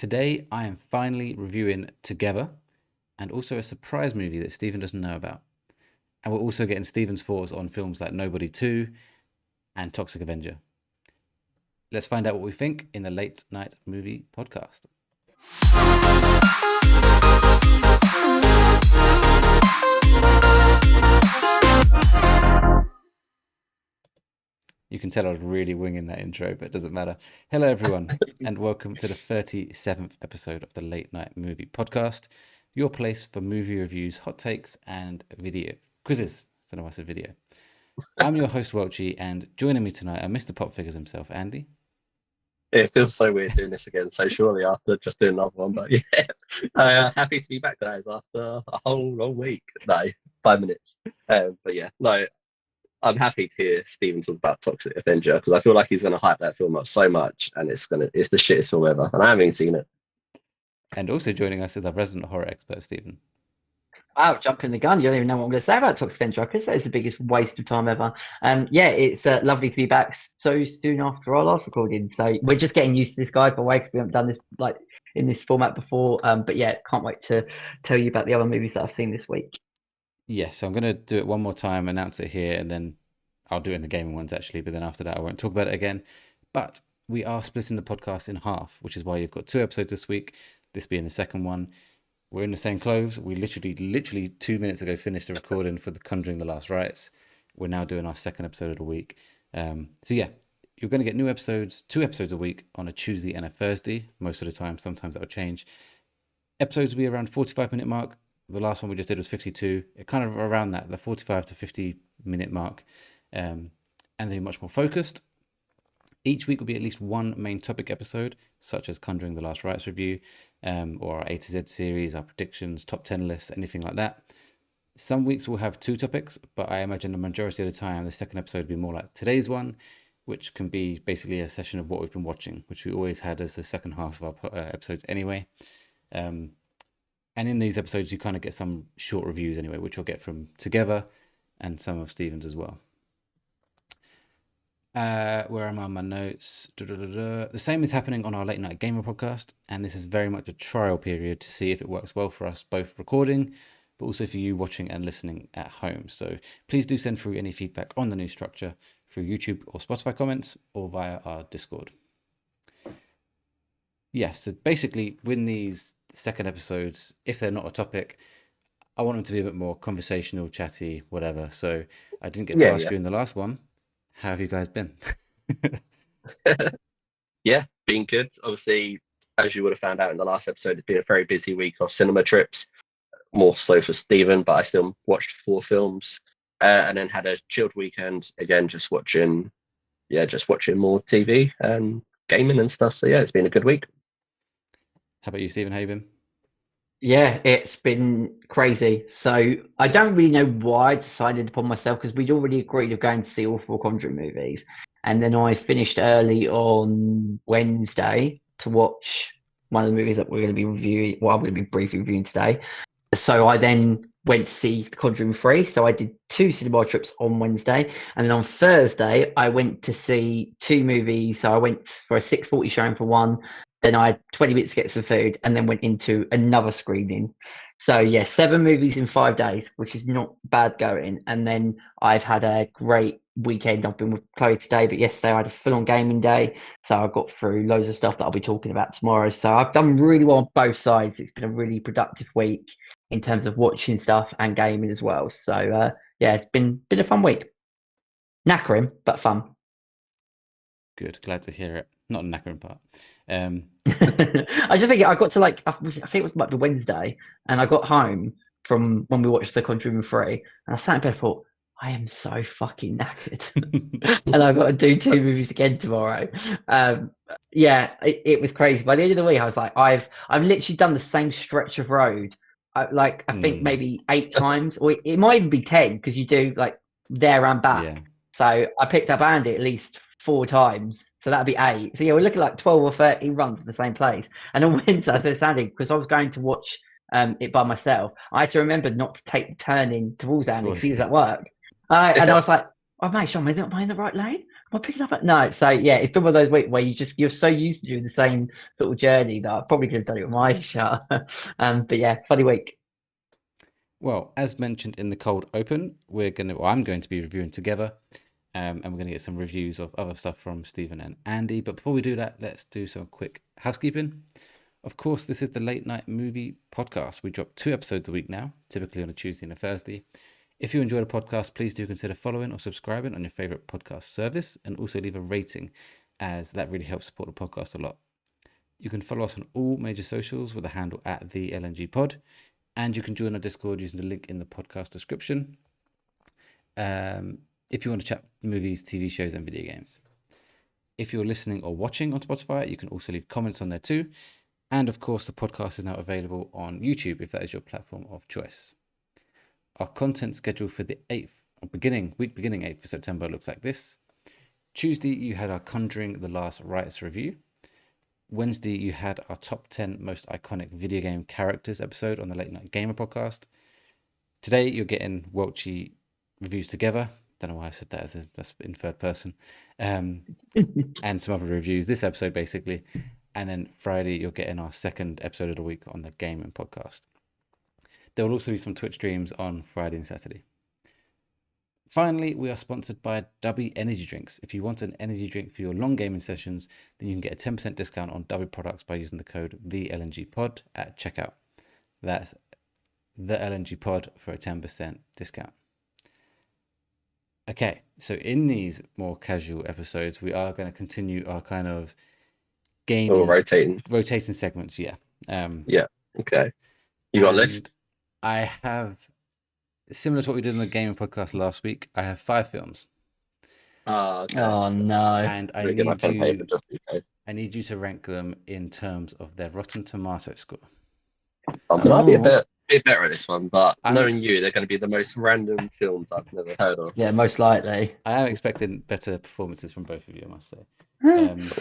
Today, I am finally reviewing Together and also a surprise movie that Stephen doesn't know about. And we're also getting Stephen's thoughts on films like Nobody 2 and Toxic Avenger. Let's find out what we think in the Late Night Movie Podcast. You can tell I was really winging that intro, but it doesn't matter. Hello, everyone, and welcome to the 37th episode of the Late Night Movie Podcast, your place for movie reviews, hot takes, and video quizzes. I don't know why I said video. I'm your host, Welchy, and joining me tonight are Mr. Pop Figures himself, Andy. It feels so weird doing this again so shortly after just doing another one, but yeah, happy to be back, guys, after a whole long week. No, 5 minutes. But yeah, no, I'm happy to hear Steven talk about Toxic Avenger because I feel like he's going to hype that film up so much, and it's the shittest film ever, and I haven't even seen it. And also joining us is our resident horror expert, Stephen. Wow, jumping the gun. You don't even know what I'm going to say about Toxic Avenger. I could say it's the biggest waste of time ever. Yeah, it's lovely to be back so soon after our last recording. So we're just getting used to this, guys, by the way, because we haven't done this like in this format before. But yeah, can't wait to tell you about the other movies that I've seen this week. Yes, so I'm going to do it one more time, announce it here, and then I'll do it in the gaming ones, actually. But then after that, I won't talk about it again. But we are splitting the podcast in half, which is why you've got 2 episodes this week, this being the second one. We're in the same clothes. We literally 2 minutes ago finished the recording for The Conjuring: The Last Rites. We're now doing our second episode of the week. So yeah, you're going to get new episodes, 2 episodes a week on a Tuesday and a Thursday, most of the time. Sometimes that will change. Episodes will be around 45-minute mark. The last one we just did was 52. It kind of around that, the 45 to 50-minute mark. And they're much more focused. Each week will be at least one main topic episode, such as Conjuring: The Last Rites review, or our A to Z series, our predictions, top 10 lists, anything like that. Some weeks we'll have 2 topics, but I imagine the majority of the time the second episode will be more like today's one, which can be basically a session of what we've been watching, which we always had as the second half of our episodes anyway. And in these episodes you kind of get some short reviews anyway, which you'll get from Together and some of Stephen's as well. Where am I on my notes? The same is happening on our Late Night Gamer podcast, and this is very much a trial period to see if it works well for us, both recording, but also for you watching and listening at home. So please do send through any feedback on the new structure through YouTube or Spotify comments or via our Discord. Yes, so basically, when these second episodes, if they're not a topic, I want them to be a bit more conversational, chatty, whatever. So I didn't get to ask you in the last one. How have you guys been? Yeah, been good. Obviously, as you would have found out in the last episode, it's been a very busy week of cinema trips, more so for Stephen, but I still watched 4 films and then had a chilled weekend again, just watching more TV and gaming and stuff. So yeah, it's been a good week. How about you, Stephen? How you been? Yeah, it's been crazy. So I don't really know why I decided upon myself because we'd already agreed of going to see all 4 Conjuring movies. And then I finished early on Wednesday to watch one of the movies that we're going to be reviewing. Well, I'm going to be briefly reviewing today. So I then went to see The Conjuring 3. So I did 2 cinema trips on Wednesday. And then on Thursday, I went to see 2 movies. So I went for a 6:40 showing for one. Then I had 20 minutes to get some food and then went into another screening. So yeah, 7 movies in 5 days, which is not bad going. And then I've had a great weekend. I've been with Chloe today, but yesterday I had a full-on gaming day. So I got through loads of stuff that I'll be talking about tomorrow. So I've done really well on both sides. It's been a really productive week in terms of watching stuff and gaming as well. So yeah, it's been a fun week. Knackering, but fun. Good, glad to hear it. Not the knackering part. I just think I got to I think it was like the Wednesday, and I got home from when we watched The Conjuring 3, and I sat in bed and thought, I am so fucking knackered, and I've got to do 2 movies again tomorrow. Yeah, it was crazy. By the end of the week, I was like, I've literally done the same stretch of road, I think maybe 8 times, or it might even be 10 because you do like there and back. Yeah. So I picked up Andy at least 4 times. So that'd be 8. So yeah, we're looking like 12 or 13 runs at the same place. And on Wednesday, I said Andy, because I was going to watch it by myself, I had to remember not to take the turn in towards Andy because he was at work. And I was like, oh mate, Sean, am I in the right lane? I'm picking up at no. So yeah, it's been one of those weeks where you're so used to doing the same sort of journey that I probably could have done it with my eyes shut. But yeah, funny week. Well, as mentioned in the cold open, I'm going to be reviewing together, and we're going to get some reviews of other stuff from Stephen and Andy. But before we do that, let's do some quick housekeeping. Of course, this is the Late Night Movie Podcast. We drop 2 episodes a week now, typically on a Tuesday and a Thursday. If you enjoy the podcast, please do consider following or subscribing on your favorite podcast service, and also leave a rating, as that really helps support the podcast a lot. You can follow us on all major socials with the handle at the LNG Pod, and you can join our Discord using the link in the podcast description. If you want to chat movies, TV shows, and video games. If you're listening or watching on Spotify, you can also leave comments on there too. And of course, the podcast is now available on YouTube if that is your platform of choice. Our content schedule for the week beginning 8th of September looks like this. Tuesday, you had our Conjuring The Last Rites review. Wednesday, you had our top 10 most iconic video game characters episode on the Late Night Gamer podcast. Today, you're getting Welchy reviews together. Don't know why I said that that's in third person. And some other reviews. This episode, basically. And then Friday, you're getting our second episode of the week on the gaming podcast. There will also be some Twitch streams on Friday and Saturday. Finally, we are sponsored by Dubby Energy Drinks. If you want an energy drink for your long gaming sessions, then you can get a 10% discount on Dubby products by using the code TheLNGPod at checkout. That's the LNG Pod for a 10% discount. Okay, so in these more casual episodes, we are going to continue our kind of gaming rotating segments. Yeah. Yeah. Okay. You got a list? I have, similar to what we did in the gaming podcast last week, I have 5 films. Okay. Oh no! And I need you to rank them in terms of their Rotten Tomato score. I might be a bit better at this one, but knowing you, they're going to be the most random films I've never heard of. Yeah, most likely. I am expecting better performances from both of you, I must say.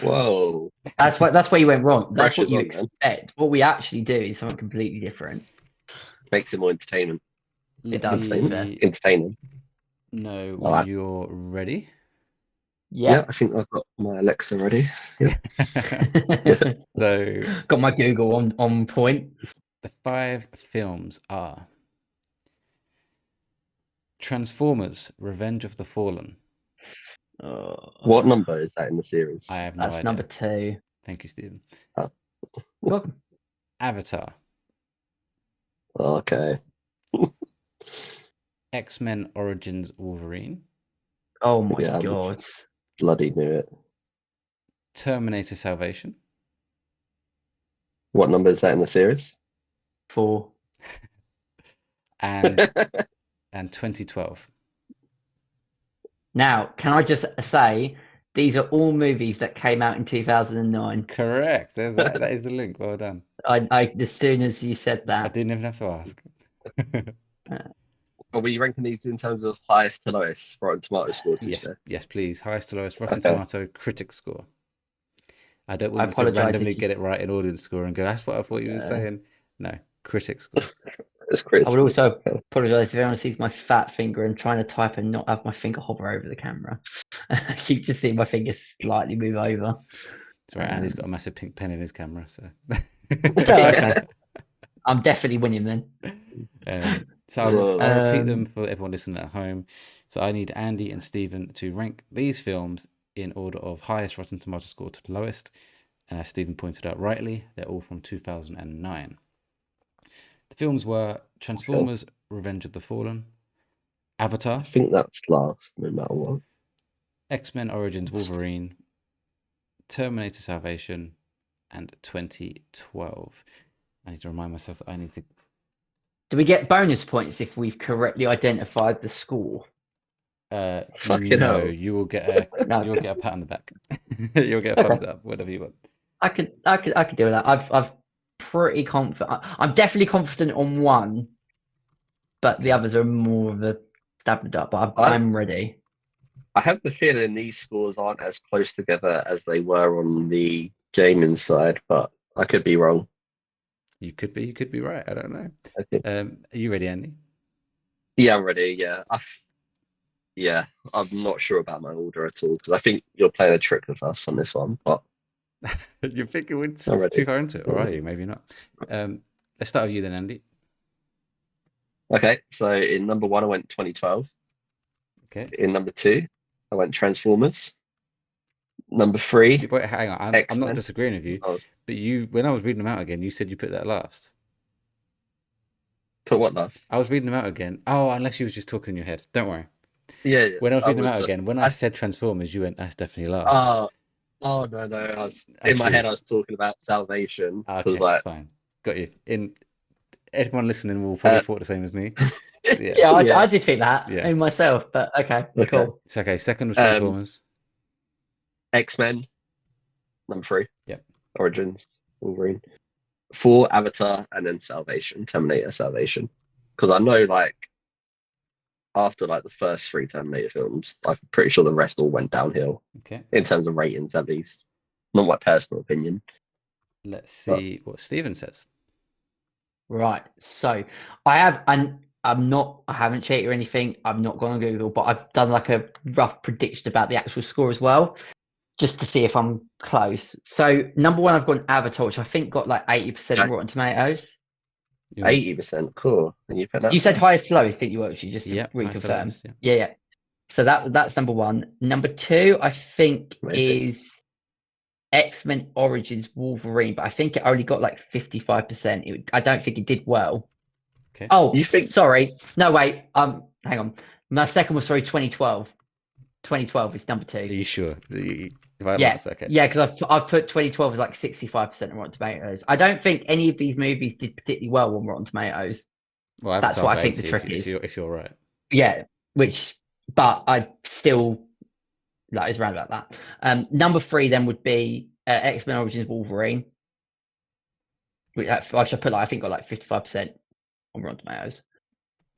Whoa. That's where you went wrong. That's what you Man. expect. What we actually do is something completely different. Makes it more entertaining. It does. Entertaining. No, when you're ready. Yeah, I think I've got my Alexa ready. Yeah. So got my Google on point. The 5 films are Transformers: Revenge of the Fallen. What number is that in the series? I have no idea. That's number 2. Thank you, Stephen. You're welcome. Avatar. Okay. X-Men Origins Wolverine. Oh my god. Bloody knew it. Terminator Salvation. What number is that in the series? 4. And 2012. Now, can I just say, these are all movies that came out in 2009. Correct. There's that. That is the link. Well done. I as soon as you said that, I didn't even have to ask. Are we ranking these in terms of highest to lowest Rotten Tomato score? Yes, please. Highest to lowest Rotten Tomato critic score. I don't want you to randomly get it right in audience score and go, that's what I thought you were saying. No, critic score. I would also apologise if anyone sees my fat finger and trying to type and not have my finger hover over the camera. I keep just seeing my finger slightly move over. That's right. Andy's got a massive pink pen in his camera, so. Okay. I'm definitely winning then. So I'll repeat them for everyone listening at home. So I need Andy and Stephen to rank these films in order of highest Rotten Tomato score to lowest. And as Stephen pointed out rightly, they're all from 2009. The films were Transformers: Revenge of the Fallen, Avatar. I think that's last, no matter what. X-Men Origins Wolverine, Terminator Salvation, and 2012. I need to remind myself that I need to. Do we get bonus points if we've correctly identified the score? Fucking no, hell. you will get a you'll get a pat on the back. You'll get a thumbs up, whatever you want. I could do that. I've pretty confident. I'm definitely confident on one, but the others are more of a stab in the dark. But I'm ready. I have the feeling these scores aren't as close together as they were on the gaming side, but I could be wrong. You could be right. I don't know. Okay. Are you ready, Andy? Yeah, I'm ready. Yeah. yeah, I'm not sure about my order at all because I think you're playing a trick with us on this one, but You're thinking we're I'm too ready. far into it, or are you? Maybe not. Let's start with you then, Andy. Okay, so in number one, I went 2012. Okay. In number two, I went Transformers. Number three, Wait, hang on. I'm not X-Men. disagreeing with you, Oh, but when I was reading them out again, you said you put that last. put what last? I was reading them out again. Oh, unless you was just talking in your head. Don't worry. Yeah, yeah. When I was I reading them was out just. again, when I I. said Transformers, you went, that's definitely last. Oh, oh no, no. I was I in my head. see. I was talking about Salvation because Okay, like. fine. Got you. Everyone listening will probably Uh, thought the same as me. Yeah, Yeah, I yeah. did think that yeah. in myself, but okay, Okay. cool. It's okay. Second was Um, Transformers. X-Men. Number three, Yep. Origins. Wolverine. Four, Avatar, and then Salvation. Terminator Salvation. Because I know like after like the first three Terminator films, I'm pretty sure the rest all went downhill Okay. in terms of ratings, at least. Not my personal opinion, Let's but see what Steven says. Right. So I have, and I'm not, I haven't cheated or anything. I'm not going on Google, but I've done like a rough prediction about the actual score as well, just to see if I'm close. So number one, I've got Avatar, which I think got like 80% on that's Rotten Tomatoes. You want? 80%. Cool. And you put that You said last. highest lowest, didn't you, actually, just to Yep. Highest to reconfirm? lowest. Yeah. Yeah, yeah. So that's number one. Number two, I think Maybe. is X-Men Origins Wolverine, but I think it only got like 55%. I don't think it did well. Okay. Oh, You think sorry. No, wait. Hang on. My second was, sorry, 2012. 2012 is number two. Are you sure? If I Yeah, answer, okay. yeah, because I've put 2012 as like 65% on Rotten Tomatoes. I don't think any of these movies did particularly well on Rotten Tomatoes. Well, That's Avatar what got I think the 80 trick if is. you're right. Yeah, but I still that is around about that. Number three then would be X-Men Origins Wolverine, which I should put like I think got like 55% on Rotten Tomatoes.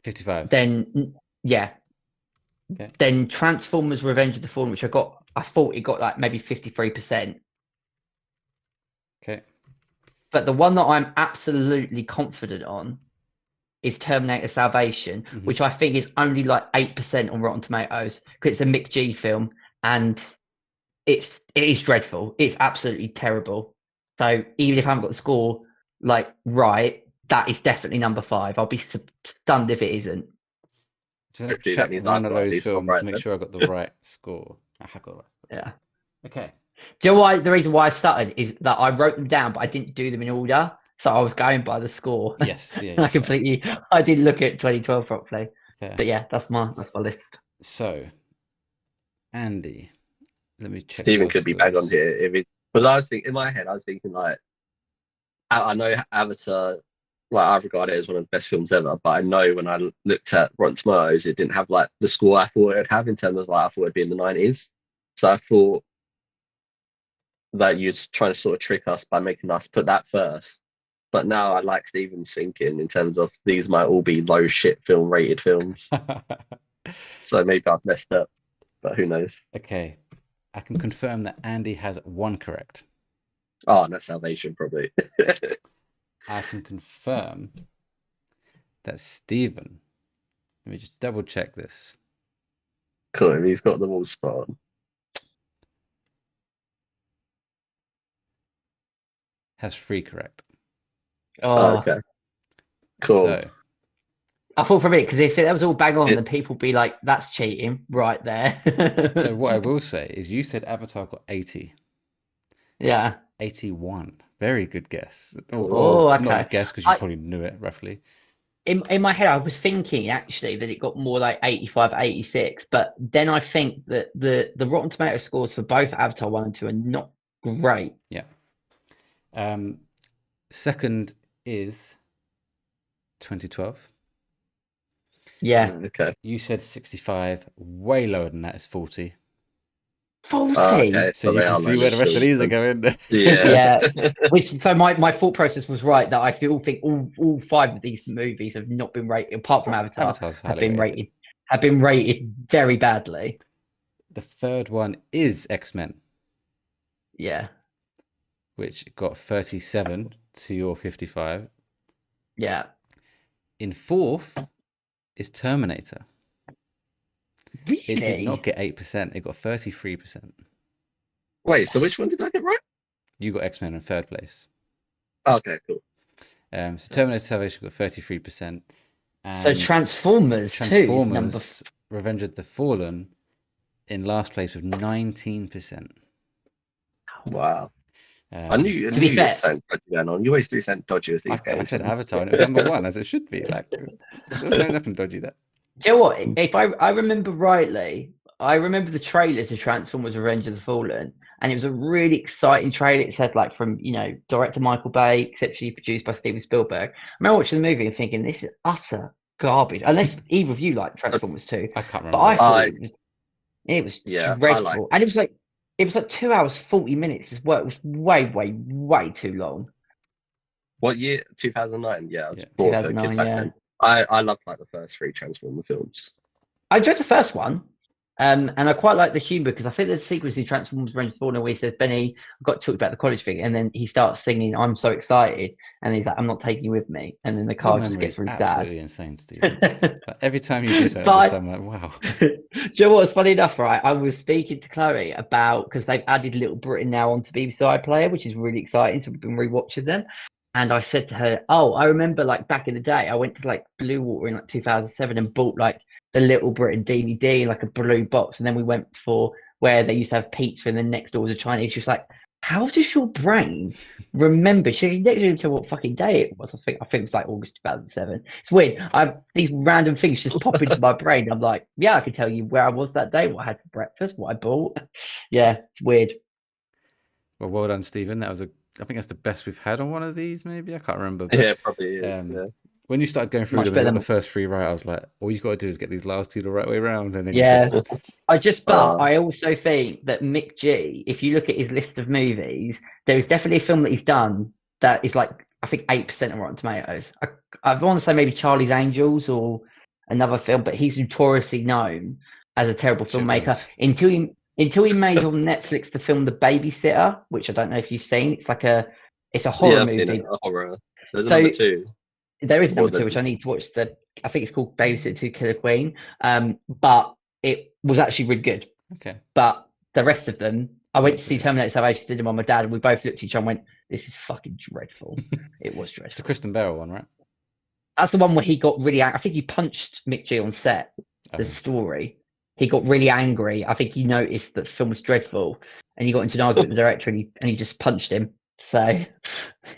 55. Then yeah, Okay. then Transformers: Revenge of the Fallen, which I thought it got like maybe 53%. Okay. But the one that I'm absolutely confident on is Terminator Salvation, Mhm. which I think is only like 8% on Rotten Tomatoes because it's a Mick G film and it is dreadful. It's absolutely terrible. So even if I haven't got the score like right, that is definitely number five. I'll be stunned if it isn't. Just gonna hopefully that check means one I've of got at those least one films right to make then. sure I got the right score. I have got the right. Yeah. Okay. Do you know why? The reason why I started is that I wrote them down, but I didn't do them in order. So I was going by the score. Yes. Yeah. Yeah. Fair. I didn't look at 2012 properly. Fair. But yeah, that's my list. So, Andy, let me check Stephen your could be bang on scores. here if it because I was thinking in my head, I was thinking like I know Avatar, like I regard it as one of the best films ever, but I know when I looked at Rotten Tomatoes, it didn't have like the score I thought it would have in terms of like I thought it'd be in the 90s. So I thought that you're trying to sort of trick us by making us put that first. But now I like Stephen's thinking in terms of these might all be low shit film rated films. So maybe I've messed up, but who knows? Okay. I can confirm that Andy has one correct. Oh, that's Salvation probably. I can confirm that Stephen, let me just double check this. Cool, he's got them all spot on. Has three correct. Oh, Okay, cool. So, I thought from it because if that was all bang on, It, then people would be like, "That's cheating," right there. so what I will say is you said Avatar got 80. Yeah. 81. Very good guess. Or Oh, not a okay. guess because you I probably knew it roughly. in my head, I was thinking actually that it got more like 85, 86, but then I think that the Rotten Tomato scores for both Avatar 1 and 2 are not great. Yeah. Second is 2012. Yeah. okay. You said 65. Way lower than that is 40. 40. Okay, So so you they can are see low where the rest of films these are then. going. Yeah. Yeah. Which so my thought process was right that I still think all five of these movies have not been rated apart from Avatar Avatar's have highly been rated. rated very badly. The third one is X-Men, Yeah. which got 37 to your 55. Yeah. In fourth is Terminator. It did not Really? get 8%. It got 33%. Wait, so which one did I get right? You got X-Men in third place. Okay, cool. So Terminator Salvation got 33%. So And Transformers 2 is number. Transformers Revenge of the Fallen in last place with 19%. Wow. I Um, knew To you be were fair, sound dodgy going on. You always do sound dodgy with these I games. said man. Avatar and it was number one, as it should be. Like, there's nothing dodgy there. do you know what? If I remember rightly, I remember the trailer to Transformers Revenge of the Fallen, and it was a really exciting trailer. It said like from director Michael Bay, exceptionally produced by Steven Spielberg. I remember watching the movie and thinking this is utter garbage. Unless either of you like Transformers 2, I can't but remember I it. thought I it was yeah, I like. dreadful, and it was like 2 hours 40 minutes as well. It was way too long. What year? 2009. Yeah, I was Yeah. brought up a kid 2009, back yeah. then. I loved like the first three Transformer films. I enjoyed the first one, and I quite like the humour because I think there's a sequence in Transformers Revenge of the Fallen where he says, "Benny, I've got to talk about the college thing," and then he starts singing, "I'm so excited," and he's like, "I'm not taking you with me," and then the Your car just memory gets is really sad. absolutely insane, Stephen. Like, every time you do something like this, But I'm like, wow. do you know what's funny enough, right? I was speaking to Chloe about because they've added Little Britain now onto BBC iPlayer, which is really exciting. So we've been rewatching them. And I said to her, "Oh, I remember like back in the day, I went to like Blue Water in like 2007 and bought like the Little Britain DVD in like a blue box. And then we went for where they used to have pizza and then next door was a Chinese." She was like, "How does your brain remember?" She didn't even tell what fucking day it was. I think it was like August 2007. It's weird. These random things just pop into my brain. I'm like, yeah, I can tell you where I was that day, what I had for breakfast, what I bought. Yeah, it's weird. Well done, Stephen. I think that's the best we've had on one of these, maybe. I can't remember. Yeah, But it probably is. um, Yeah. when you started going through Much them and you better got the than first three right, I was like, all you got to do is get these last two the right way around, and then you're yeah. good. But Uh, I also think that Mick G, if you look at his list of movies, there is definitely a film that he's done that is like I think 8% on Rotten Tomatoes. I want to say maybe Charlie's Angels or another film, but he's notoriously known as a terrible filmmaker Shitfilms. until he made on Netflix the film The Babysitter, which I don't know if you've seen. It's a horror yeah, I've seen it. movie. A horror. There's a So number two. there is a Or number two, there's which I need to watch. I think it's called Babysitter to Killer Queen. But it was actually really good. Okay. But the rest of them, I went to Yes, see yeah. Terminator Salvation, did them on my dad, and we both looked at each other and went, "This is fucking dreadful." It was It's the dreadful. Kristen Bell one, right? That's the one where he got really angry. I think he punched Mick G on set. There's a story. He got really angry. I think he noticed that the film was dreadful, and he got into an argument with the director, and he just punched him. So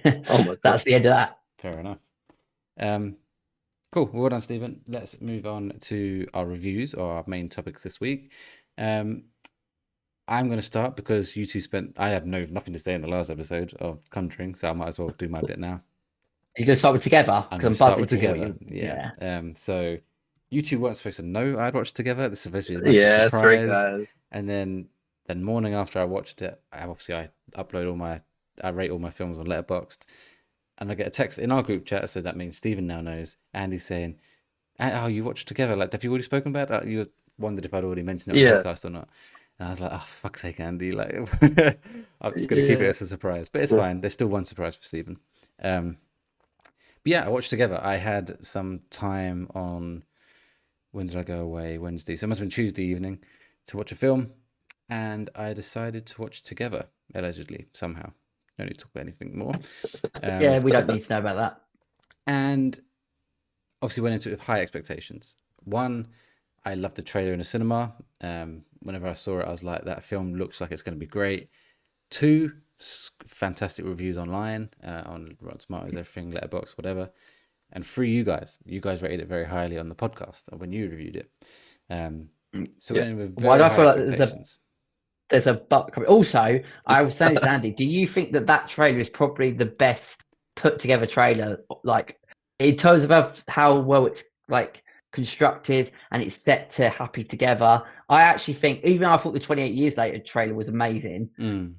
Oh my that's god. the end of that. Fair enough. Cool. Well done, Stephen. Let's move on to our reviews or our main topics this week. I'm going to start because you two I had nothing to say in the last episode of Conjuring, so I might as well do my bit now. You're gonna start with Together I'm because going I'm to start buzzing with to hear what Together. you. Yeah. So you two weren't supposed to know I'd watched Together. This is supposed to be a massive Yeah, sorry surprise. guys. And then morning after I watched it, I rate all my films on Letterboxd, and I get a text in our group chat, so that means Stephen now knows. Andy's saying, "Oh, you watched Together? Like, have you already spoken about it? You wondered if I'd already mentioned it on the Yeah. podcast or not." And I was like, "Oh, for fuck's sake, Andy! Like, I'm gonna keep it Yeah. as a surprise, but it's fine. There's still one surprise for Stephen." But yeah, I watched Together. I had some time on. When did I go away? Wednesday. So it must have been Tuesday evening to watch a film, and I decided to watch Together, allegedly, somehow. No need to talk about anything more. Yeah, we don't need to know about that. And obviously went into it with high expectations. One, I loved the trailer in the cinema. Whenever I saw it, I was like, that film looks like it's going to be great. Two, fantastic reviews online, on Rotten Tomatoes, everything, Letterboxd, whatever. And three, you guys rated it very highly on the podcast when you reviewed it. So Yeah. went in with Why very do I high feel like expectations. there's a but coming? Also, I was saying to Andy, do you think that trailer is probably the best put together trailer, like in terms of how well it's like constructed and it's set to Happy Together? I actually think, even though I thought the 28 Years Later trailer was amazing,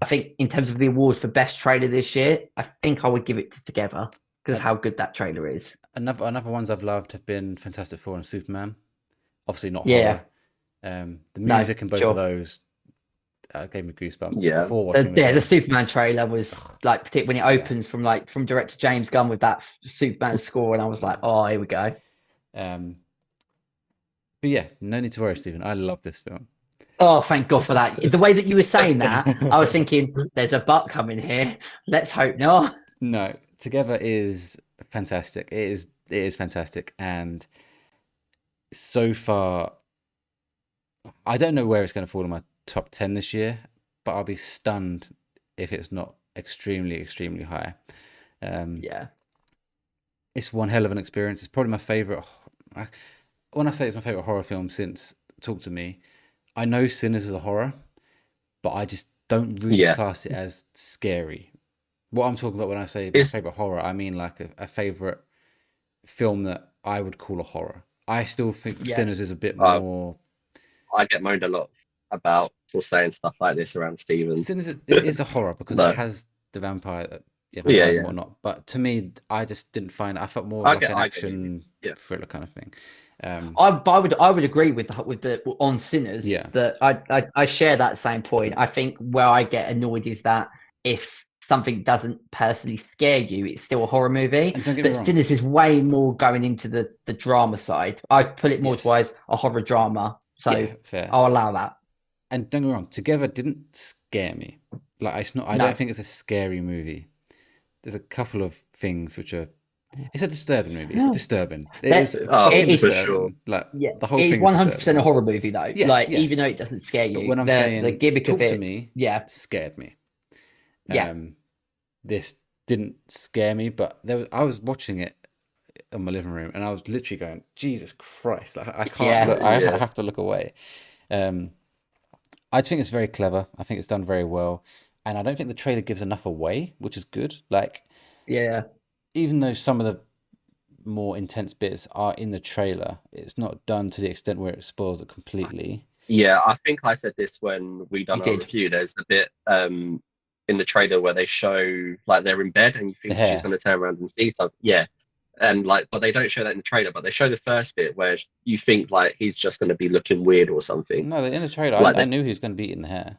I think in terms of the award for best trailer this year, I think I would give it to Together because of how good that trailer is. Another ones I've loved have been Fantastic Four and Superman. Obviously not Yeah. horror. The No, music in both sure. of those gave me goosebumps Yeah. before watching The films. Superman trailer was like, particularly when it opens from director James Gunn with that Superman score, and I was like, oh, here we go. But yeah, no need to worry, Stephen. I love this film. Oh, thank God for that. The way that you were saying that, I was thinking, there's a butt coming here. Let's hope not. No, Together is fantastic. It is fantastic, and so far, I don't know where it's going to fall in my top 10 this year, but I'll be stunned if it's not extremely, extremely high. Yeah. It's one hell of an experience. It's probably my favorite. When I say it's my favorite horror film since Talk to Me, I know Sinners is a horror, but I just don't really Yeah. class it as scary. What I'm talking about when I say my It's favorite horror, I mean like a favorite film that I would call a horror. I still think Yeah. Sinners is a bit Uh, more. I get moaned a lot about for saying stuff like this around Steven. Sinners it is a horror because No. it has the vampires Yeah, and yeah. whatnot. But to me, I just didn't find it. I felt more I like get- an I get it. action Yeah. thriller kind of thing. I would agree with the on Sinners. Yeah. That I share that same point. I think where I get annoyed is that if something doesn't personally scare you, it's still a horror movie. And don't get me But wrong. Sinners is way more going into the drama side. I put it more Yes. towards a horror drama. So Yeah, fair. I'll allow that. And don't get me wrong, Together didn't scare me. Like it's not. I No. don't think it's a scary movie. There's a couple of things which are. It's a disturbing movie. It's No. disturbing. It That's- is Oh, fucking it is- for disturbing. sure. Like Yeah, the whole it's thing is 100% a disturbing. horror movie though. Yes, like yes. even though it doesn't scare you, But when I'm the saying gimmick Talk of it, to Me, yeah, scared me. Yeah. This didn't scare me, but I was watching it in my living room, and I was literally going, "Jesus Christ!" Like, I can't Yeah. look. I Yeah. have to look away. I think it's very clever. I think it's done very well, and I don't think the trailer gives enough away, which is good. Like, yeah, even though some of the more intense bits are in the trailer, it's not done to the extent where it spoils it completely. Yeah, I think I said this when we done You our did. review. There's a bit in the trailer where they show like they're in bed and you think The hair. she's going to turn around and see something. Yeah, and like, but they don't show that in the trailer. But they show the first bit where you think like he's just going to be looking weird or something. No, in the trailer, Like I the- knew he was going to be eating the hair.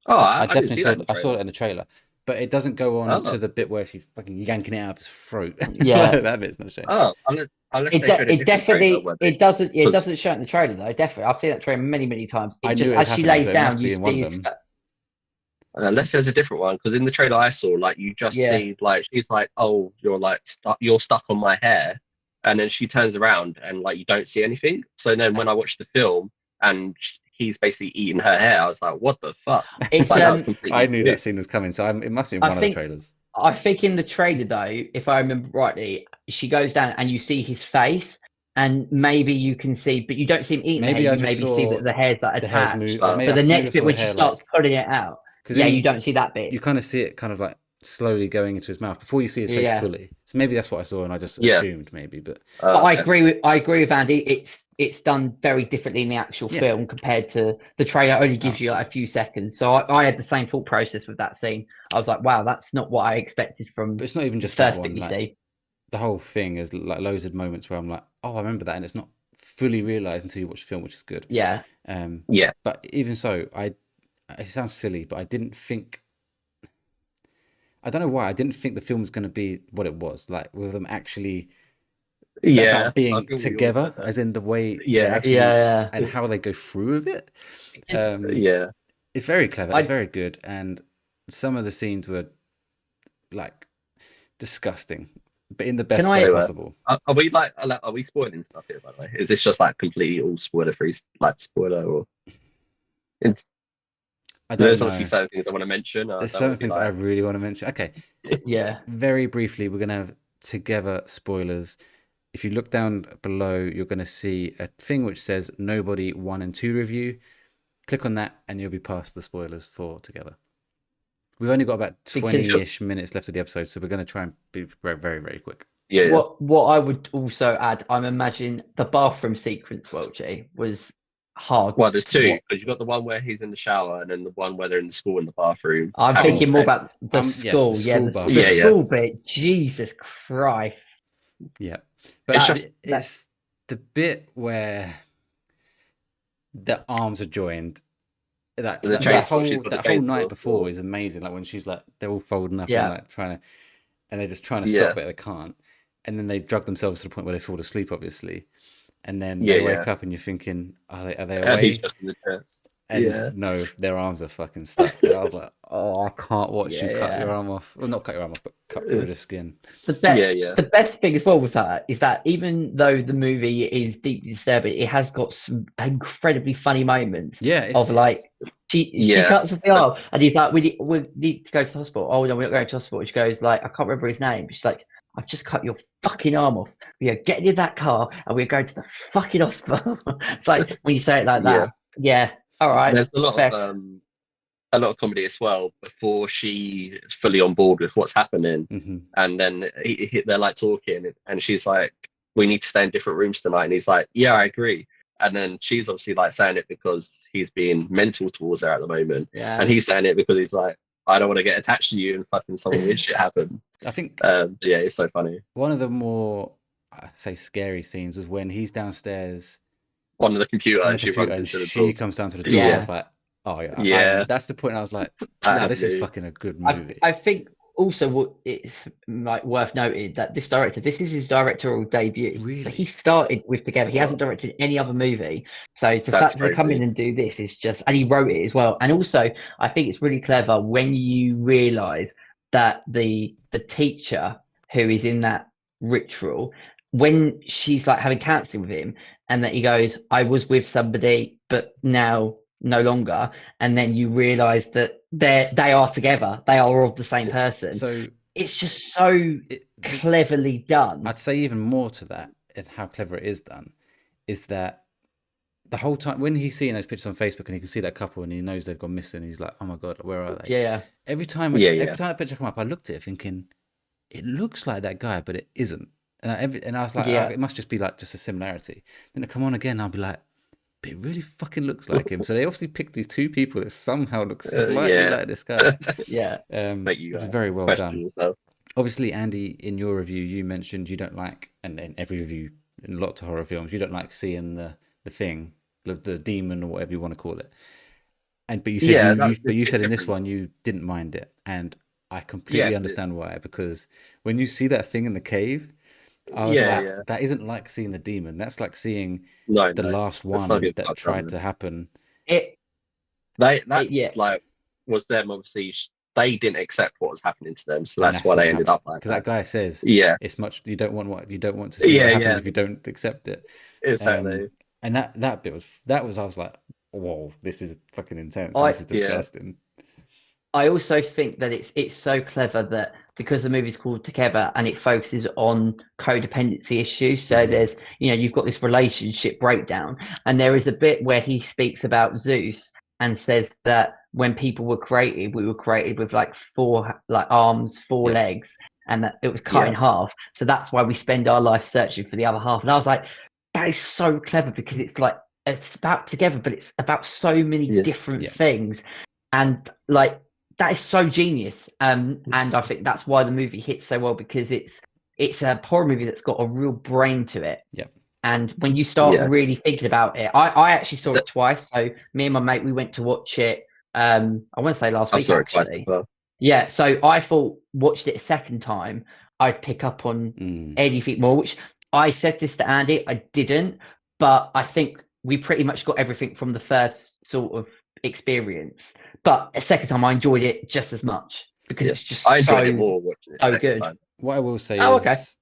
Oh, I I didn't definitely see saw. that in the I saw it trailer. in the trailer, but it doesn't go on Oh. to the bit where she's fucking yanking it out of his throat. Yeah. That bit's not shown. Oh, unless It, they showed a it different definitely trailer where they- it doesn't it 'cause- doesn't show it in the trailer though. Definitely, I've seen that trailer many times. It I just knew it was as she happening, lays so it down, must be you in one see of his them. unless there's a different one, because in the trailer I saw, like you just Yeah. see like she's like, "Oh, you're like you're stuck on my hair," and then she turns around and like you don't see anything. So then when I watched the film and he's basically eating her hair, I was like, "What the fuck?" It's Like, that was completely I knew weird. that scene was coming, so it must be in I one think- of the trailers. I think in the trailer though, if I remember rightly, she goes down and you see his face, and maybe you can see, but you don't see him eating Maybe the I hair. You just maybe see saw that the hair's like The hair's attached. moved. but Maybe But the I next saw bit the when she hair, starts pulling it out, because yeah, you don't see that bit. you kind of see it kind of like slowly going into his mouth before you see his face Yeah. fully. So maybe that's what I saw, and I just Yeah. assumed maybe. But But I okay. agree with Andy. It's done very differently in the actual Yeah. film compared to the trailer. Only gives Oh. you like a few seconds. So I had the same thought process with that scene. I was like, wow, that's not what I expected from but it's not even the just that first bit one. you Like see. the whole thing is like loads of moments where I'm like, oh, I remember that, and it's not fully realized until you watch the film, which is good. Yeah, Yeah, But even so, it sounds silly, but I didn't think. I don't know why I didn't think the film was going to be what it was, like with them actually yeah. about I being think we all together, said that. as in the way they Yeah. actually yeah. and how they go through with it. Yeah, It's very clever. I- It's very good, and some of the scenes were like disgusting, but in the best Can way I- possible. are we like are we spoiling stuff here? By the way, is this just like completely all spoiler free, like spoiler or? I don't There's know. obviously certain things I want to mention. I There's don't certain wanna be things I like, really want to mention. Okay, Yeah. very briefly, we're gonna have Together spoilers. If you look down below, you're gonna see a thing which says Nobody 1 and 2 review. Click on that, and you'll be past the spoilers for Together. We've only got about Because- 20-ish minutes left of the episode, so we're gonna try and be very, very, very quick. yeah, What I would also add, I'm imagining the bathroom sequence, Welchy, was hard. Well, there's two What- because you've got the one where he's in the shower and then the one where they're in the school in the bathroom. I'm having thinking more sex. about the Yes, the school. school the bathroom. Yeah, yeah. school bit. Jesus Christ. Yeah, but It's That- just- it's the bit where the arms are joined. That The that, chainsaw, that whole she's got the that whole night chainsaw. before is amazing. Like when she's like they're all folding up Yeah. and like trying to, and they're just trying to Yeah. stop it, they can't, and then they drug themselves to the point where they fall asleep, obviously. and then Yeah, they yeah. wake up and you're thinking, are they And he's away? just in the chair. And Yeah. no, their arms are fucking stuck. And I was like, oh, I can't watch you cut your Yeah. arm off. Well, not cut your arm off, but cut through the skin. The best thing as well with that is that even though the movie is deeply disturbing, it has got some incredibly funny moments Yeah, of like she cuts off the arm and he's like, we need to go to the hospital. Oh no, we're not going to the hospital. She goes like, I can't remember his name. She's like, I've just cut your fucking arm off. We are getting in that car and we're going to the fucking hospital. It's like when you say it like that. Yeah. All right. There's fair. A lot of comedy as well before she is fully on board with what's happening. Mm-hmm. And then they're like talking and she's like, we need to stay in different rooms tonight. And he's like, yeah, I agree. And then she's obviously like saying it because he's being mental towards her at the moment. Yeah. And he's saying it because he's like, I don't want to get attached to you and fucking some weird shit happens. I think yeah, it's so funny. one of the more, I say, scary scenes was when he's downstairs on the computer on the and she computer runs and into the she door. comes down to the door. Yeah. I was like, oh yeah, Yeah. that's the point. I was like, no, this is fucking a good movie. I think also what it's like worth noting that this is his directorial debut. Really? So he started with Together. He hasn't directed any other movie. So to come in and do this is just, and he wrote it as well. And also, I think it's really clever when you realise that the teacher who is in that ritual, when she's like having counselling with him, and that he goes, I was with somebody, but now no longer, and then you realize that they are together, they are of the same person. So it's just so cleverly done. I'd say even more to that, and how clever it is done, is that the whole time when he's seeing those pictures on Facebook and he can see that couple and he knows they've gone missing, he's like, oh my god, where are they? Yeah. Every time that picture come up, I looked at it thinking, it looks like that guy, but it isn't. And I was like, oh, it must just be like just a similarity. Then it come on again, I'll be like, but it really fucking looks like him. So they obviously picked these two people that somehow look slightly like this guy. Yeah. It's very well done. Obviously, Andy, in your review, you mentioned you don't like, and in every review, in lots of horror films, you don't like seeing the thing, the demon or whatever you want to call it. But you said you said in this one you didn't mind it, and I completely understand why. Because when you see that thing in the cave, I was like, that isn't like seeing the demon. That's like seeing the last one that tried to happen. Like was them obviously. They didn't accept what was happening to them, so that's why they ended up like that. Because that guy says, it's much you don't want to see what happens if you don't accept it. Exactly. And that bit was I was like, whoa, this is fucking intense. This is disgusting. I also think that it's so clever that because the movie's called Together and it focuses on codependency issues, so there's you've got this relationship breakdown, and there is a bit where he speaks about Zeus and says that when people were created, we were created with like four arms, four legs, and that it was cut in half. So that's why we spend our life searching for the other half. And I was like, that is so clever, because it's like it's about Together, but it's about so many different things, and like that is so genius. And I think that's why the movie hits so well, because it's a horror movie that's got a real brain to it. Yeah. And when you start really thinking about it, I actually saw it twice. So me and my mate, we went to watch it. I want to say last week, actually. Twice as well. Yeah. So I thought, watched it a second time, I'd pick up on anything more, which I said this to Andy, I didn't, but I think we pretty much got everything from the first sort of experience. But a second time, I enjoyed it just as much, because it's just I enjoyed it more watching it so good. time. What I will say is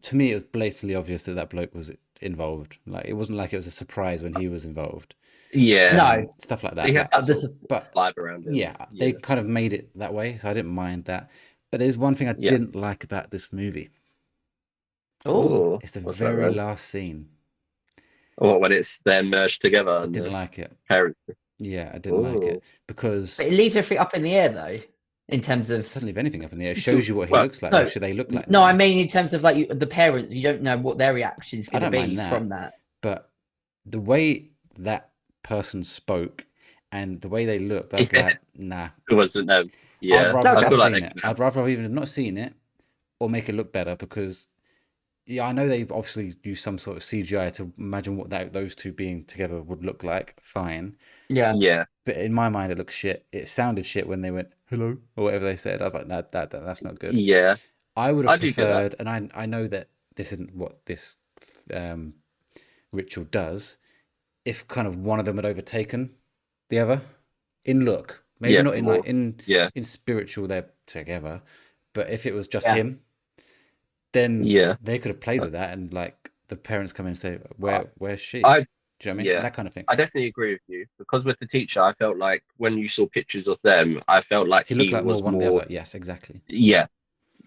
to me, it was blatantly obvious that bloke was involved. Like, it wasn't like it was a surprise when he was involved. No. Stuff like that. He had but vibe around him. They kind of made it that way, so I didn't mind that. But there's one thing I didn't like about this movie. Oh, it's the very last scene. Oh, when it's them merged together. I didn't like it. Parents. Yeah, I didn't like it, because but it leaves everything up in the air, though. In terms of, it doesn't leave anything up in the air. It shows you what he looks like. What should they look like? No, I mean in terms of like the parents, you don't know what their reaction is going to be from that. But the way that person spoke and the way they looked, I was like, nah. It wasn't them. I'd rather have seen it. I'd rather have even not seen it or make it look better, because I know they've obviously used some sort of CGI to imagine what those two being together would look like. Fine. Yeah. But in my mind, it looked shit. It sounded shit when they went hello or whatever they said. I was like, that's not good. Yeah. I would have preferred, and I know that this isn't what this ritual does, if kind of one of them had overtaken the other in look, maybe Yeah, not in more. like in Yeah, spiritual they're together, but if it was just Yeah. him, then yeah. they could have played with that, and like the parents come in and say, where's she? I Do you know what I mean? yeah. That kind of thing. I definitely agree with you because with the teacher, I felt like when you saw pictures of them, I felt like He looked he like more was one or the more. other. Yes, exactly. Yeah,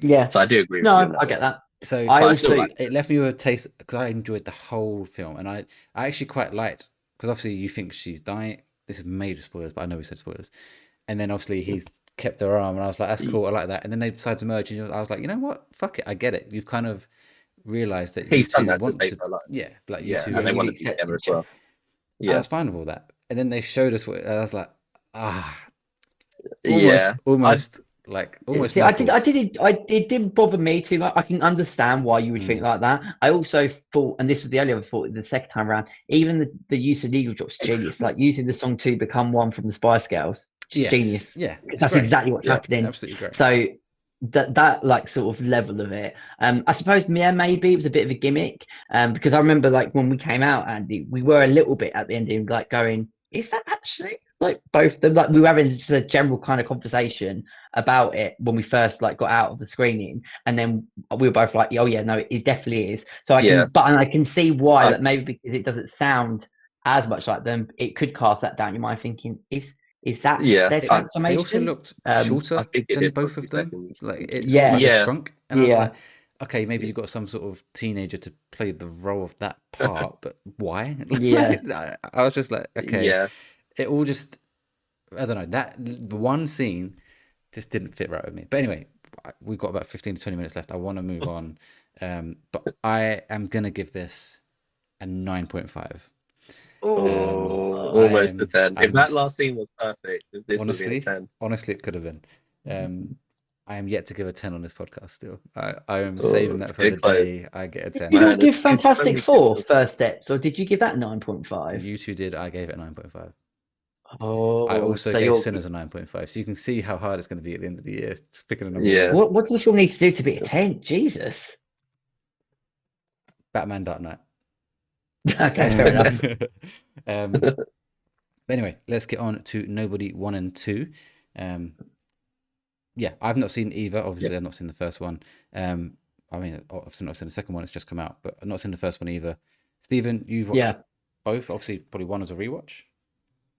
Yeah. so I do agree with you on No, that I get one. that. So I But I still also like it left me with a taste because I enjoyed the whole film, and I actually quite liked because obviously you think she's dying. This is major spoilers, but I know we said spoilers. And then obviously he's kept her arm, and I was like, that's cool, I like that. And then they decide to merge, and I was like, you know what, fuck it, I get it. You've kind of realized that you he's done two that to want save to, her life. yeah, like you Yeah, two yeah, and they have. you've want to be together accepted as well. I Yeah, was fine with all that, and then they showed us what I was like, ah, yeah. I almost like almost See, no I thoughts. didn't, it didn't bother me too much. I can understand why you would think Mm. like that. I also thought, and this was the only other thought the second time around, even the use of needle drops, genius. Like using the song to become one from the Spice Girls, just Yes, genius. yeah, Because it's that's great. exactly what's yeah, It's happening. absolutely great. So that like sort of level of it. I suppose maybe it was a bit of a gimmick. Because I remember like when we came out, Andy, we were a little bit at the ending like going, is that actually like both of them? Like we were having just a general kind of conversation about it when we first like got out of the screening, and then we were both like, oh yeah, no, it definitely is. So yeah. I can see why I, that maybe because it doesn't sound as much like them, it could cast that down your mind thinking, is that yeah. their They also transformation? looked I shorter think it than did for a both few of them. seconds. Like it's almost like Yeah, they Yeah, shrunk, and I was yeah, like, okay, maybe you got some sort of teenager to play the role of that part, but why? yeah. I was just like, okay, yeah. it all just, I don't know, that one scene just didn't fit right with me. But anyway, we've got about 15 to 20 minutes left. I want to move on, but I am gonna give this a 9.5. Oh, Oh, I almost a am, 10. If I'm that last scene was perfect, this would be a honestly, 10. honestly, it could have been. I am yet to give a 10 on this podcast still. I am Oh, saving it's that for getting the close. day I get a did 10. you not Man, give there's so Fantastic many good Four films. first steps, or did you give that 9.5? You two did, I gave it a 9.5. I Oh, also so gave you're. Sinners a 9.5. So you can see how hard it's going to be at the end of the year. Just picking a number Yeah. one. What does the film need to do to be a 10? Jesus. Batman Dark Knight. Okay, fair enough. um, but anyway, let's get on to Nobody 1 and 2. Um, yeah, I've not seen either. Obviously, Yeah. I've not seen the first one. I mean, I've not seen the second one. It's just come out, but I've not seen the first one either. Stephen, you've watched Yeah. both. Obviously, probably one as a rewatch.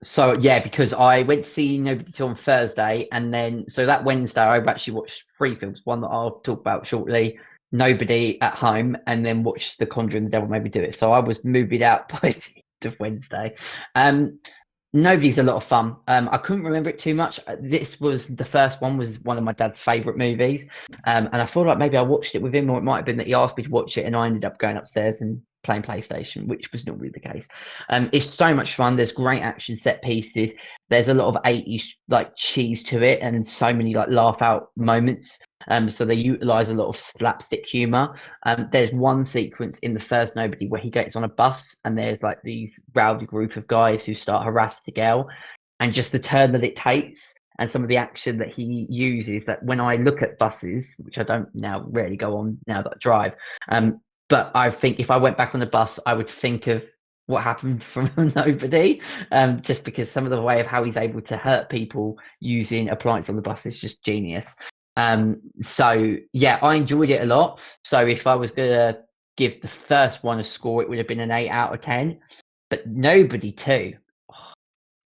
So yeah, because I went to see Nobody Till on Thursday, and then so that Wednesday I actually watched three films. One that I'll talk about shortly, Nobody at Home, and then watched The Conjuring, The Devil Made Me Do It. So I was moved out by the end of Wednesday. Nobody's a lot of fun. I couldn't remember it too much. This was the first one, was one of my dad's favourite movies. And I feel like maybe I watched it with him, or it might have been that he asked me to watch it and I ended up going upstairs and playing PlayStation, which was not really the case. It's so much fun. There's great action set pieces. There's a lot of 80s like cheese to it and so many like laugh out moments. So they utilize a lot of slapstick humor. There's one sequence in the first Nobody where he gets on a bus and there's like these rowdy group of guys who start harassing the girl, and just the turn that it takes and some of the action that he uses, that when I look at buses, which I don't now rarely go on now that I drive, but I think if I went back on the bus, I would think of what happened from Nobody, just because some of the way of how he's able to hurt people using appliance on the bus is just genius. So yeah, I enjoyed it a lot. So if I was gonna give the first one a score, it would have been an 8 out of 10. But Nobody 2,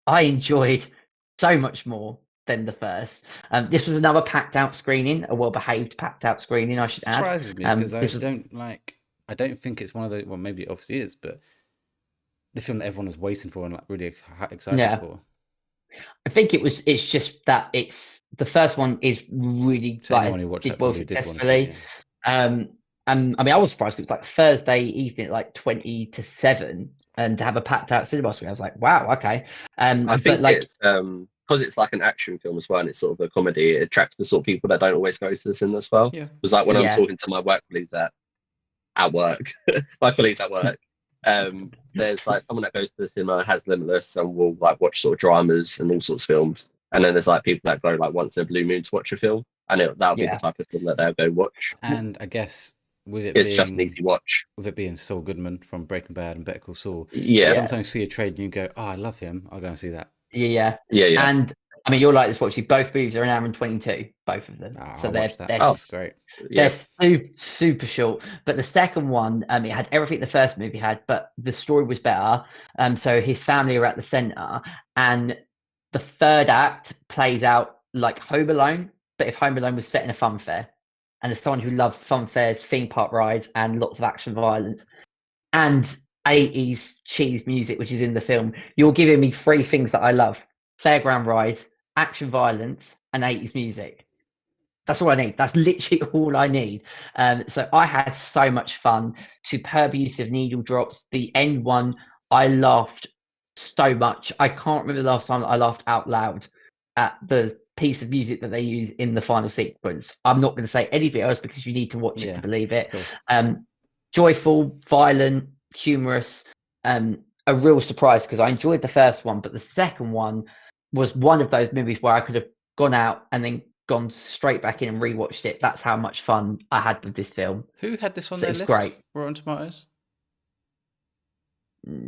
I enjoyed so much more than the first. This was another packed out screening, a well behaved packed out screening, I should add. Surprises me because This was I don't think it's one of the, well, maybe it obviously is, but the film that everyone was waiting for and like really excited yeah. for. I think it's just that it's the first one is really So anyone who watched did that well probably did want to see it. successfully. And I mean, I was surprised it was like Thursday evening at like 20 to 7, and to have a packed out cinema screen. I was like, wow, okay. I But think like, it's because it's like an action film as well, and it's sort of a comedy. It attracts the sort of people that don't always go to the cinema as well. Yeah. It was like when I'm yeah, talking to my work colleagues at work, my colleagues at work. There's like someone that goes to the cinema, has Limitless, and will like watch sort of dramas and all sorts of films. And then there's like people that go like once in a blue moon to watch a film, and that'll be the yeah, type of film that they'll go watch. And I guess with it It's just an easy watch. Saul Goodman from Breaking Bad and Better Call Saul, you Yeah, sometimes see a trade and you go, "Oh, I love him. I'll go and see that." Yeah. yeah. And I mean, you're like this, Watchy. Both movies are an hour and 22, both of them. Ah, So I'll watch that. they're Oh, That's great. yeah. super short. But the second one, it had everything the first movie had, but the story was better. So his family are at the center, and the third act plays out like Home Alone, but if Home Alone was set in a fun fair. And as someone who loves fun fairs, theme park rides, and lots of action violence, and 80s cheese music, which is in the film, you're giving me three things that I love: fairground rides, action violence, and 80s music. That's all I need. That's literally all I need. So I had so much fun. Superb use of needle drops. The end one, I laughed so much. I can't remember the last time that I laughed out loud at the piece of music that they use in the final sequence. I'm not going to say anything else because you need to watch it Yeah, to believe it. of course. Joyful, violent, humorous, a real surprise because I enjoyed the first one, but the second one was one of those movies where I could have gone out and then gone straight back in and rewatched it. That's how much fun I had with this film. Who had this on So their it was list? great. Rotten Tomatoes.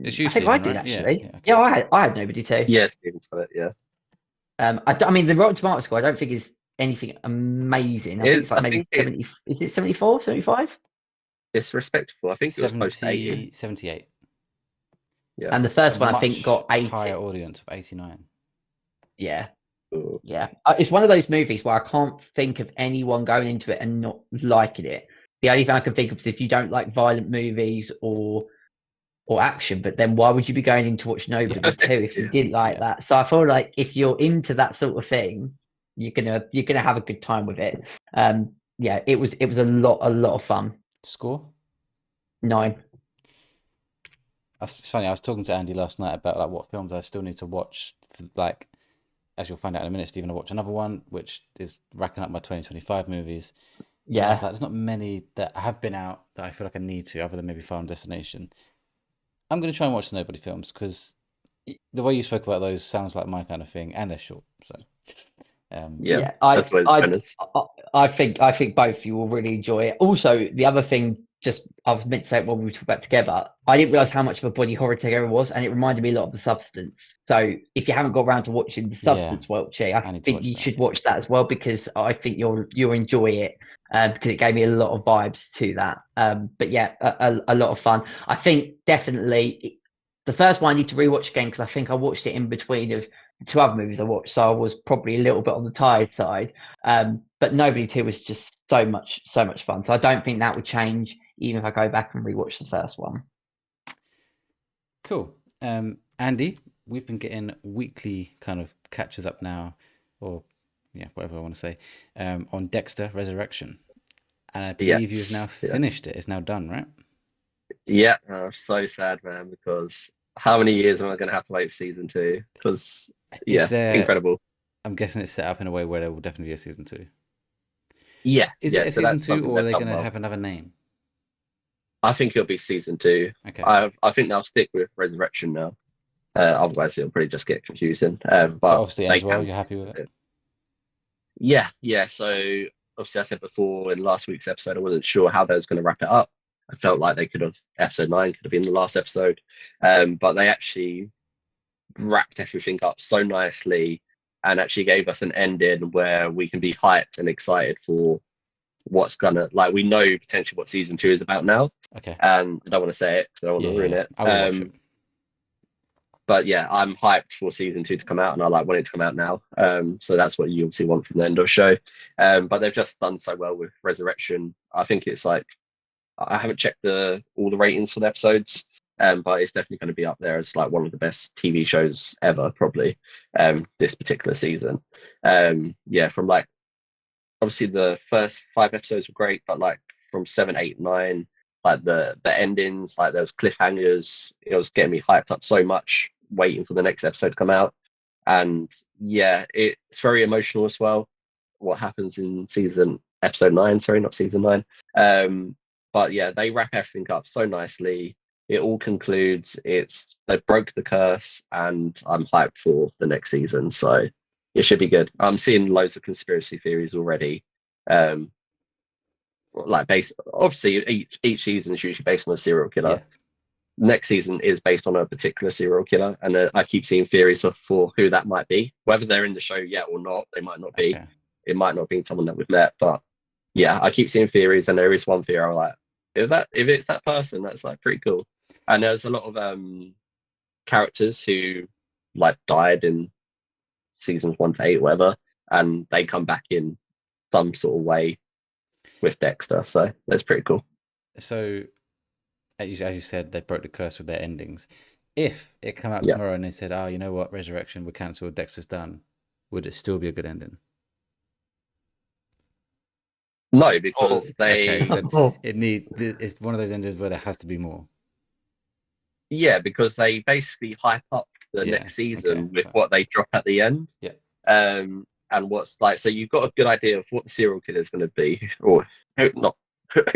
It's you, I think I Stephen, did right? actually. Yeah. Okay. Yeah, I had nobody too. Yeah, Steven's got it, yeah. I mean, the Rotten Tomato score, I don't think is anything amazing. I think it's like I maybe think 70. Is it 74, 75? it's respectful. I think it was close to 80. 78. Yeah. And the first A one, I think, much got 80. higher audience of 89. Yeah. Ooh. Yeah, it's one of those movies where I can't think of anyone going into it and not liking it. The only thing I can think of is if you don't like violent movies or action, but then why would you be going in to watch Nobody 2 if you didn't like Yeah. that? So I feel like if you're into that sort of thing, you're gonna have a good time with it. Yeah, it was a lot of fun. Score? 9. It's funny. I was talking to Andy last night about like what films I still need to watch. Like, as you'll find out in a minute, Stephen, I watch another one which is racking up my 2025 movies. And I was Yeah. like, there's not many that have been out that I feel like I need to, other than maybe Final Destination. I'm going to try and watch the Nobody films because the way you spoke about those sounds like my kind of thing, and they're short. So, Yeah, I that's what it's I think both of you will really enjoy it. Also, the other thing, just I was meant to say it when we talked about Together, I didn't realize how much of a body horror Together was, and it reminded me a lot of The Substance. So if you haven't got around to watching The yeah, Substance, Welchy, I I need to think watch you that. should watch that as well because I think you'll enjoy it. Because it gave me a lot of vibes to that. But yeah, a lot of fun. I think definitely the first one I need to rewatch again because I think I watched it in between of the two other movies I watched, so I was probably a little bit on the tired side. But Nobody 2 was just so much fun. So I don't think that would change even if I go back and rewatch the first one. Cool. Andy, we've been getting weekly kind of catches up now, or yeah, whatever I want to say, on Dexter Resurrection. And I believe you've now finished it. It's now done, right? Yeah, I'm so sad, man, because how many years am I going to have to wait for season 2? Because, yeah, incredible. I'm guessing it's set up in a way where there will definitely be a season 2. Yeah, Is yeah, it a so season that's 2 something or are they've they done going to well. have another name? I think it'll be season 2. Okay. I think they'll stick with Resurrection now. Otherwise, it'll probably just get confusing. But So obviously it they ends well. can You're happy stick with it? Yeah, yeah. So obviously, I said before in last week's episode, I wasn't sure how they was going to wrap it up. I felt like they could have episode 9 could have been the last episode, but they actually wrapped everything up so nicely and actually gave us an ending where we can be hyped and excited for what's gonna like. We know potentially what season 2 is about now, Okay. and I don't want to say it because I don't want to ruin it. I will watch it. But yeah, I'm hyped for season 2 to come out, and I want it to come out now. So that's what you obviously want from the end of the show. But they've just done so well with Resurrection. I think it's like I haven't checked all the ratings for the episodes, but it's definitely going to be up there as like one of the best TV shows ever, probably. This particular season. Yeah, from like obviously the first 5 episodes were great, but like from 7, 8, 9. Like the endings, like those cliffhangers, it was getting me hyped up so much, waiting for the next episode to come out. And yeah, it's very emotional as well. What happens in episode 9? Sorry, not season 9. But yeah, they wrap everything up so nicely. It all concludes. They broke the curse, and I'm hyped for the next season. So it should be good. I'm seeing loads of conspiracy theories already. like based. Obviously, each season is usually based on a serial killer. Yeah. Next season is based on a particular serial killer, and I keep seeing theories for who that might be. Whether they're in the show yet or not, they might not be. Okay. It might not be someone that we've met, but yeah, I keep seeing theories, and there is one theory I'm like, if it's that person, that's like pretty cool. And there's a lot of characters who like died in seasons 1 to 8, whatever, and they come back in some sort of way with Dexter. So that's pretty cool. So, as you said, they broke the curse with their endings. If it come out Yeah. tomorrow and they said, "Oh, you know what, Resurrection, we're cancelled, Dexter's done," would it still be a good ending? No, because Okay, so Oh. it's one of those endings where there has to be more. yeah, because they basically hype up the Yeah, next season okay, with fine. what they drop at the end. Yeah. And what's like, so you've got a good idea of what the serial killer is going to be, or who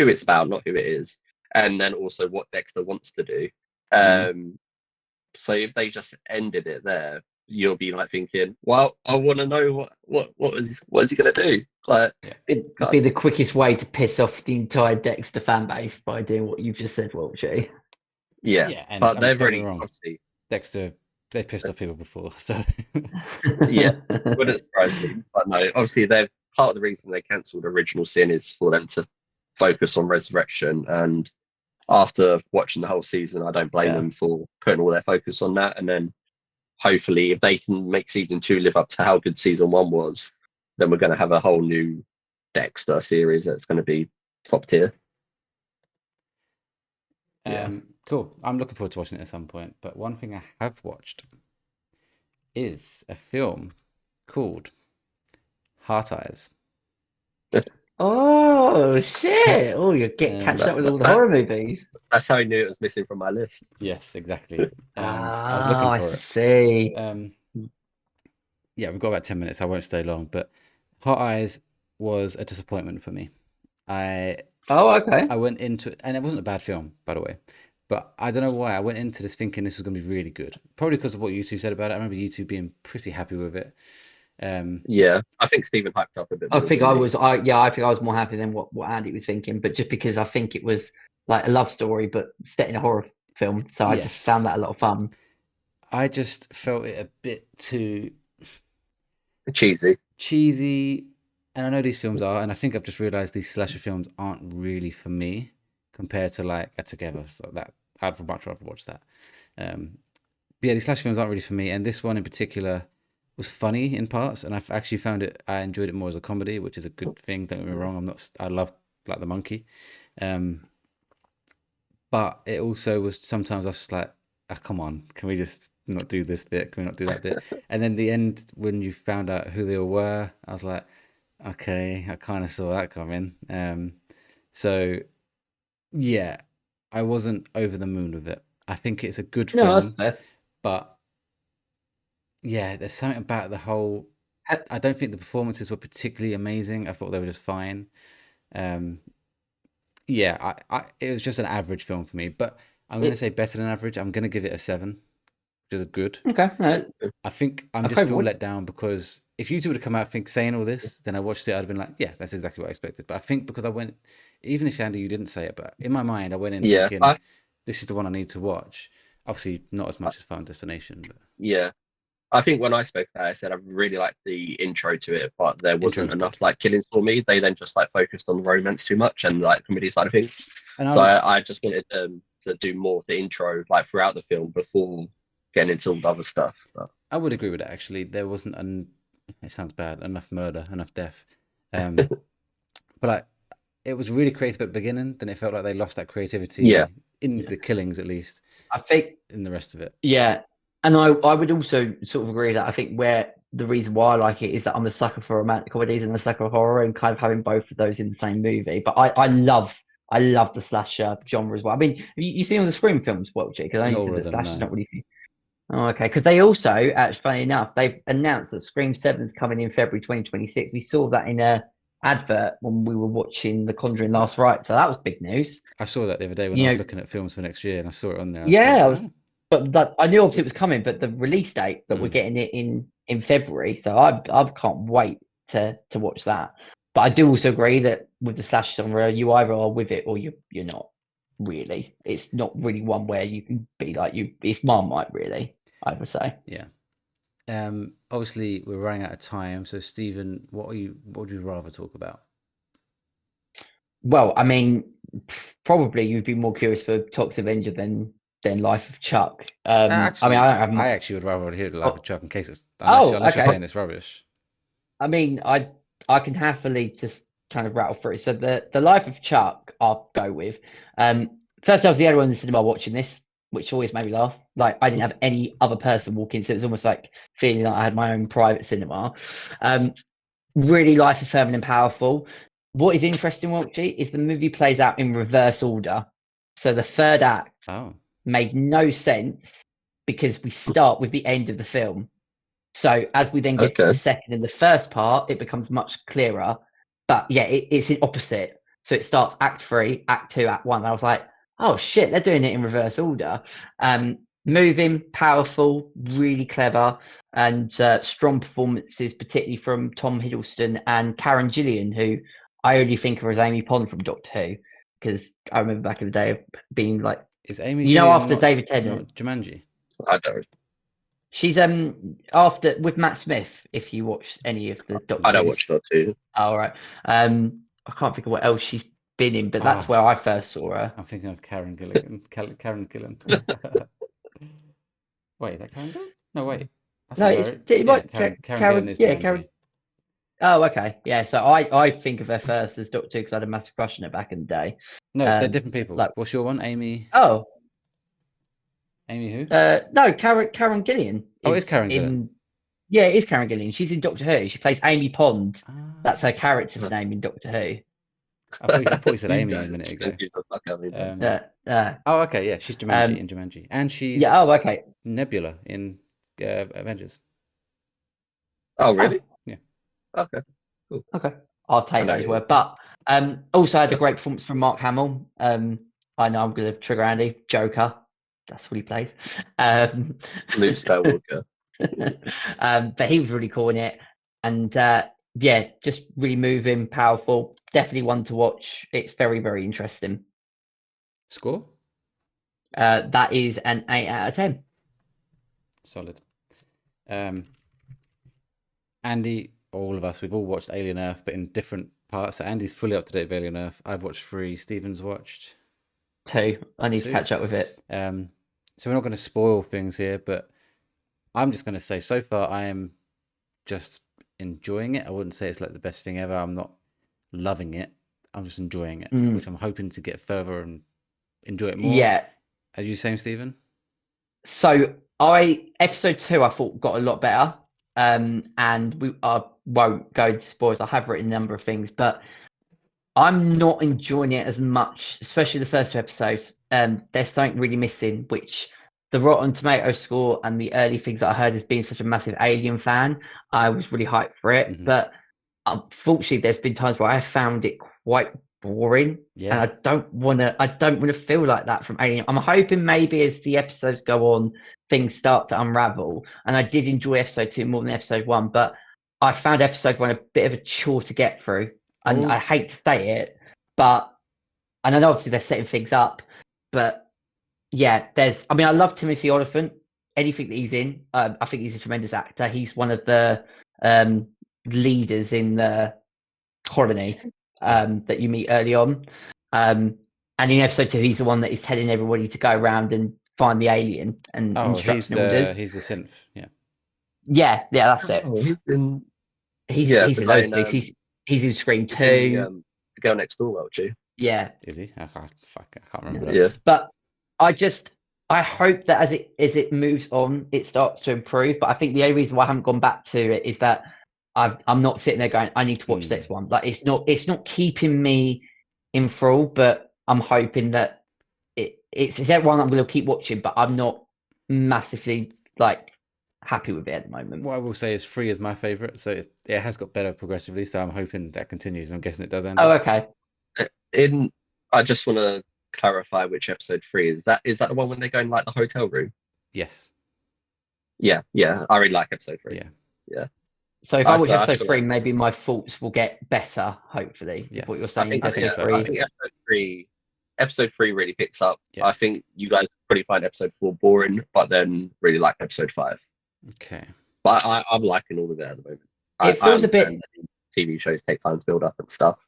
it's about, not who it is, and then also what Dexter wants to do. So if they just ended it there, you'll be like thinking, well, I want to know what is he going to do? Like, It'd God. be the quickest way to piss off the entire Dexter fan base by doing what you've just said, Welchy. yeah, and but I mean, they've don't get me already wrong, obviously, Dexter, they've pissed off people before, so yeah, wouldn't surprise me. But no, obviously they're part of the reason they cancelled Original Sin is for them to focus on Resurrection. And after watching the whole season, I don't blame Yeah. them for putting all their focus on that. And then hopefully, if they can make season 2 live up to how good season 1 was, then we're going to have a whole new Dexter series that's going to be top tier. Yeah. Cool. I'm looking forward to watching it at some point. But one thing I have watched is a film called Heart Eyes. Oh shit! Oh, you're getting catching up with all the horror movies. That's how I knew it was missing from my list. Yes, exactly. I was Oh, looking I for it. see. Yeah, we've got about 10 minutes. I won't stay long, but Hot Eyes was a disappointment for me. Oh, okay. I went into it, and it wasn't a bad film, by the way, but I don't know why I went into this thinking this was going to be really good. Probably because of what you two said about it. I remember you two being pretty happy with it. Yeah, I think Stephen hyped up a bit. I more think than I me. was. I think I was more happy than what Andy was thinking, but just because I think it was like a love story, but set in a horror film, so I just Yes. found that a lot of fun. I just felt it a bit too cheesy. and I know these films are, and I think I've just realized these slasher films aren't really for me compared to like a Together. So that I'd much rather watch that. But yeah, these slasher films aren't really for me, and this one in particular was funny in parts, and I've actually found it. I enjoyed it more as a comedy, which is a good thing. Don't get me wrong. I love like the monkey, but it also was sometimes I was just like, oh, come on, can we just not do this bit? Can we not do that bit? And then the end when you found out who they all were, I was like, okay, I kind of saw that coming. So yeah, I wasn't over the moon with it. I think it's a good No, film, that's fair. but yeah, there's something about the whole. I don't think the performances were particularly amazing. I thought they were just fine. Yeah, it was just an average film for me, but I'm going to say better than average. I'm going to give it a 7, which is a good. Okay. No, I think I'm I just probably feel would. let down because if you two would have come out saying all this, then I watched it, I'd have been like, yeah, that's exactly what I expected. But I think because I went, even if Andy, you didn't say it, but in my mind, I went in Yeah, thinking, this is the one I need to watch. Obviously, not as much as Final Destination, but yeah. I think when I spoke about it, I said I really liked the intro to it, but there wasn't Intro's enough good. like killings for me. They then just like focused on the romance too much and like comedy side of things. And So I just wanted them to do more of the intro like throughout the film before getting into all the other stuff. But I would agree with that actually. There wasn't it sounds bad, enough murder, enough death. But it was really creative at the beginning, then it felt like they lost that creativity Yeah. in the killings at least, I think in the rest of it. yeah, and I would also sort of agree with that I think where the reason why I like it is that I'm a sucker for romantic comedies and a sucker for horror and kind of having both of those in the same movie. But I love the slasher genre as well. I mean, you seen all the Scream films, Welch? Because I Not know you all said of that them, slasher's no. not really. Oh, okay. Because they also, actually, funny enough, they've announced that Scream 7 is coming in February 2026. We saw that in a advert when we were watching The Conjuring last night, so that was big news. I saw that the other day when I was looking at films for next year, and I saw it on there. Yeah, like, but I knew obviously it was coming, but the release date that we're getting it in February, so I can't wait to watch that. But I do also agree that with the slash genre, you either are with it or you're not. Really, it's not really one where you can be like you. It's Marmite, really. I would say. Yeah. Obviously, we're running out of time. So, Stephen, what would you rather talk about? Well, I mean, probably you'd be more curious for Toxic Avenger than Life of Chuck. I mean, Actually, I don't have. I actually would rather hear the Life of Oh, Chuck in case it's oh, unless you're okay. saying it's rubbish. I mean, I can happily just kind of rattle through. So the Life of Chuck, I'll go with. First, I was the only one in the cinema watching this, which always made me laugh. Like I didn't have any other person walk in, so it was almost like feeling like I had my own private cinema. Really life affirming and powerful. What is interesting, Welchy, is the movie plays out in reverse order. So the third act Oh, made no sense because we start with the end of the film. So as we then get to the Okay. second and the first part, it becomes much clearer. But yeah, it's the opposite. So it starts act 3, act 2, act 1. I was like, oh shit, they're doing it in reverse order. Moving, powerful, really clever, and strong performances, particularly from Tom Hiddleston and Karen Gillian, who I only think of her as Amy Pond from Doctor Who, because I remember back in the day of being like, is Amy you know, Gillian after David Tennant, not Jumanji? I don't. she's after with Matt Smith. If you watch any of the I Doctor don't Who's, watch Doctor Who. all right. I can't think of what else she's been in, but that's Ah, where I first saw her. I'm thinking of Karen Gilligan. Karen Gillan. Wait, is that Karen Gillan? No, wait. That's No, not it's her. it Yeah, might Karen Gillan Karen. is Yeah, Karen. Jumanji. Oh, okay. Yeah, so I think of her first as Doctor Who because I had a massive crush on her back in the day. No, they're different people. Like, What's your one? Amy oh, who? no, Karen Gillian Oh, it's is Karen Gillan. in. Yeah, it is Karen Gillian. She's in Doctor Who. She plays Amy Pond. That's her Ah, character's name in Doctor Who. I thought you said You Amy a guys minute ago. confuse the fuck out of me, man. Oh, okay, yeah, she's Jumanji in Jumanji, and Yeah. Oh, she's okay. Nebula in Avengers. Oh, really? Yeah. Okay. Cool. Okay, I'll I take know that as you. well. But also had a great performance from Mark Hamill. I know I'm going to trigger Andy. Joker, that's what he plays. Luke Skywalker. But he was really cool in it, and yeah, just really moving, powerful. Definitely one to watch. It's very, very interesting. Score? That is an 8 out of 10. Solid. Andy, all of us, we've all watched Alien Earth, but in different parts. So Andy's fully up to date with Alien Earth. I've watched 3. Stephen's watched 2. I need to 2. catch up with it. So we're not going to spoil things here, but I'm just going to say so far I am just enjoying it. I wouldn't say it's like the best thing ever. I'm not loving it. I'm just enjoying it, which I'm hoping to get further and enjoy it more. Yeah. Are you same, Stephen? So episode 2 I thought got a lot better. And I won't go into spoilers. I have written a number of things, but I'm not enjoying it as much, especially the first 2 episodes. There's something really missing, which the Rotten Tomato score and the early things that I heard as being such a massive Alien fan, I was really hyped for it. Mhm. But unfortunately, there's been times where I found it quite boring, Yeah. and I don't want to feel like that from Alien. I'm hoping maybe as the episodes go on, things start to unravel. And I did enjoy episode 2 more than episode 1, but I found episode 1 a bit of a chore to get through. And I hate to say it, but and I know obviously they're setting things up, but yeah, I mean, I love Timothy Oliphant. Anything that he's in, I think he's a tremendous actor. He's one of the leaders in the colony that you meet early on. And in episode 2, he's the one that is telling everybody to go around and find the alien and instruction orders. He's the synth, yeah. Yeah, that's it. Oh, he's in. He's Yeah, in the those guy things. He's in Scream he's 2. in the Girl Next Door, Welchy. Yeah. Is he? I can't remember Yeah. that. But I hope that as it moves on, it starts to improve. But I think the only reason why I haven't gone back to it is that I'm not sitting there going, I need to watch the next one. Like it's not keeping me in thrall, but I'm hoping that it's that one I'm going to keep watching, but I'm not massively like happy with it at the moment. What I will say is 3 is my favourite, so it has got better progressively, so I'm hoping that continues, and I'm guessing it does end Oh, up. okay. I just want to clarify which episode 3 is. Is that the one when they go in like the hotel room? Yes. Yeah, I really like episode 3. Yeah. Yeah. So if I watch So I episode feel 3, like maybe my thoughts will get better. Hopefully, is what you're Yes. I saying. think I Episode think yeah, so. I three. think episode three really picks up. Yeah. I think you guys probably find episode 4 boring, but then really like episode 5. Okay. But I'm liking all of it at the moment. It I feels a understand bit. that TV shows take time to build up and stuff,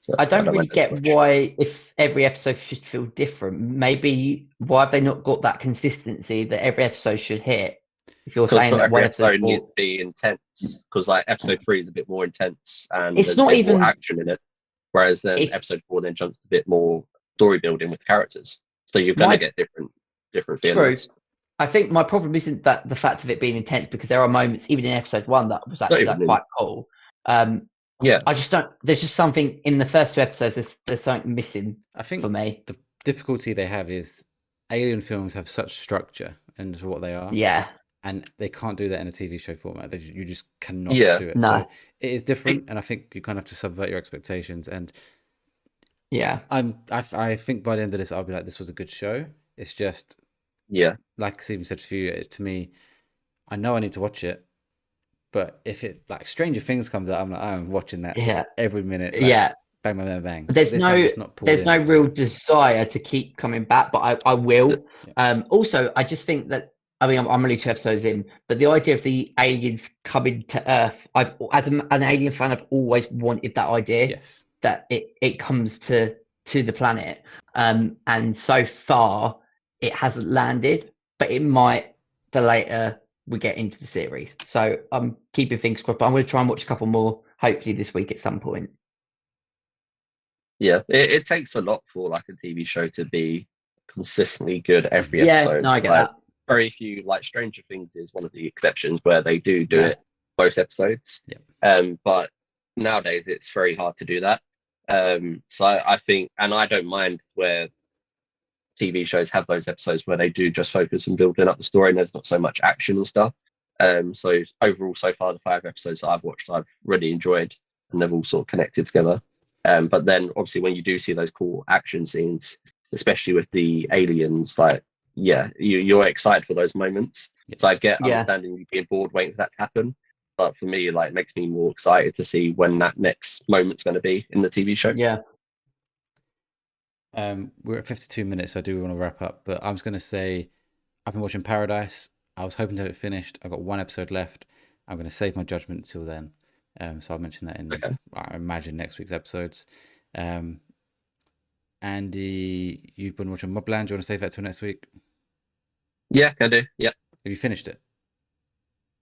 so I I don't don't really mind it as get much. why, if every episode should feel different, maybe why have they not got that consistency that every episode should hit? If you're Because saying not that one every episode episode needs four, to be intense. Because like episode 3 is a bit more intense and it's there's a not bit more even. action in it, whereas then It's episode 4 then jumps to a bit more story building with characters. So you're gonna my get different true. feelings. I think my problem isn't that the fact of it being intense, because there are moments, even in episode 1, that was Not actually even like quite cool. yeah, I just don't. There's just something in the first 2 episodes. There's something missing I think for me. the difficulty they have is alien films have such structure and what they are, Yeah. and they can't do that in a TV show format. You just cannot yeah. do it. No. So it is different, and I think you kind of have to subvert your expectations. And Yeah. I think by the end of this, I'll be like, this was a good show. It's just Yeah, like Stephen said to you, to me, I know I need to watch it, but if it like Stranger Things comes out, I'm like, I'm watching that Yeah. every minute. Like, Yeah. bang, bang, bang, bang. But there's This I'm just not pulled there's in. no real desire to keep coming back, but I will. Yeah. Also, I just think that, I mean, I'm only 2 episodes in, but the idea of the aliens coming to Earth, an alien fan, I've always wanted that idea, Yes. that it comes to the planet. And so far it hasn't landed, but it might the later we get into the series. So I'm keeping things crossed, but I'm going to try and watch a couple more, hopefully this week at some point. yeah. It takes a lot for like a TV show to be consistently good every Yeah, episode. no, I get Like, that. very few, like Stranger Things is one of the exceptions where they do Yeah. it both episodes. Yeah. But nowadays it's very hard to do that. So I think, and I don't mind where TV shows have those episodes where they do just focus on building up the story and there's not so much action and stuff. So overall, so far, the 5 episodes that I've watched, I've really enjoyed, and they've all sort of connected together. But then obviously when you do see those cool action scenes, especially with the aliens, like, yeah, you're excited for those moments. Yeah. So I get Yeah. understanding you being bored waiting for that to happen. But for me, like, it makes me more excited to see when that next moment's going to be in the TV show. Yeah. We're at 52 minutes, so I do want to wrap up, but I'm just going to say I've been watching Paradise. I was hoping to have it finished. I've got 1 episode left. I'm going to save my judgment till then. So I'll mention that in, I imagine, next week's episodes. Andy, you've been watching Mobland. Do you want to save that till next week? Yeah, can do. Yeah. Have you finished it?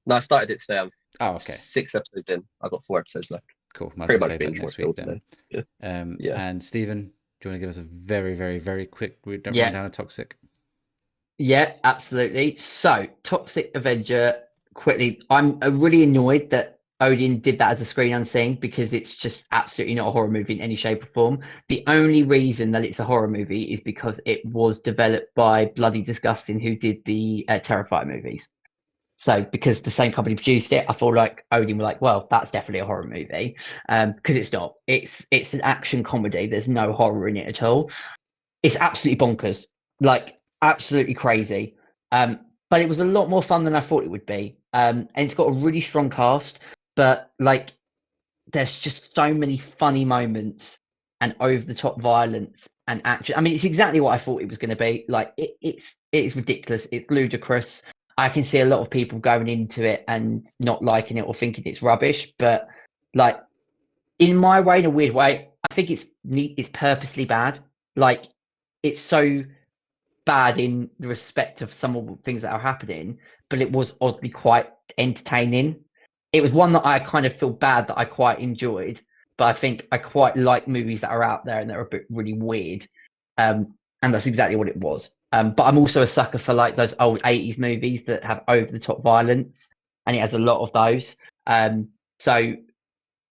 No, I started it today. I'm Oh, okay. 6 episodes in. I've got 4 episodes left. Cool. Might as Pretty well much save that binge next watched it all week then. today. Yeah. And Stephen, do you want to give us a very, very, very quick rundown Yeah. of Toxic? Yeah, absolutely. So, Toxic Avenger, quickly, I'm really annoyed that Odin did that as a screen unseen, because it's just absolutely not a horror movie in any shape or form. The only reason that it's a horror movie is because it was developed by Bloody Disgusting, who did the Terrifier movies. So, because the same company produced it, I feel like Odin were like, well, that's definitely a horror movie, because it's not. It's an action comedy. There's no horror in it at all. It's absolutely bonkers, like absolutely crazy. But it was a lot more fun than I thought it would be. And it's got a really strong cast, but like there's just so many funny moments and over the top violence and action. I mean, it's exactly what I thought it was going to be. Like it's ridiculous. It's ludicrous. I can see a lot of people going into it and not liking it or thinking it's rubbish, but like in my way, in a weird way, I think it's purposely bad. Like it's so bad in the respect of some of the things that are happening, but it was oddly quite entertaining. It was one that I kind of feel bad that I quite enjoyed, but I think I quite like movies that are out there and they're a bit really weird. And that's exactly what it was. But I'm also a sucker for like those old 80s movies that have over the top violence, and it has a lot of those. So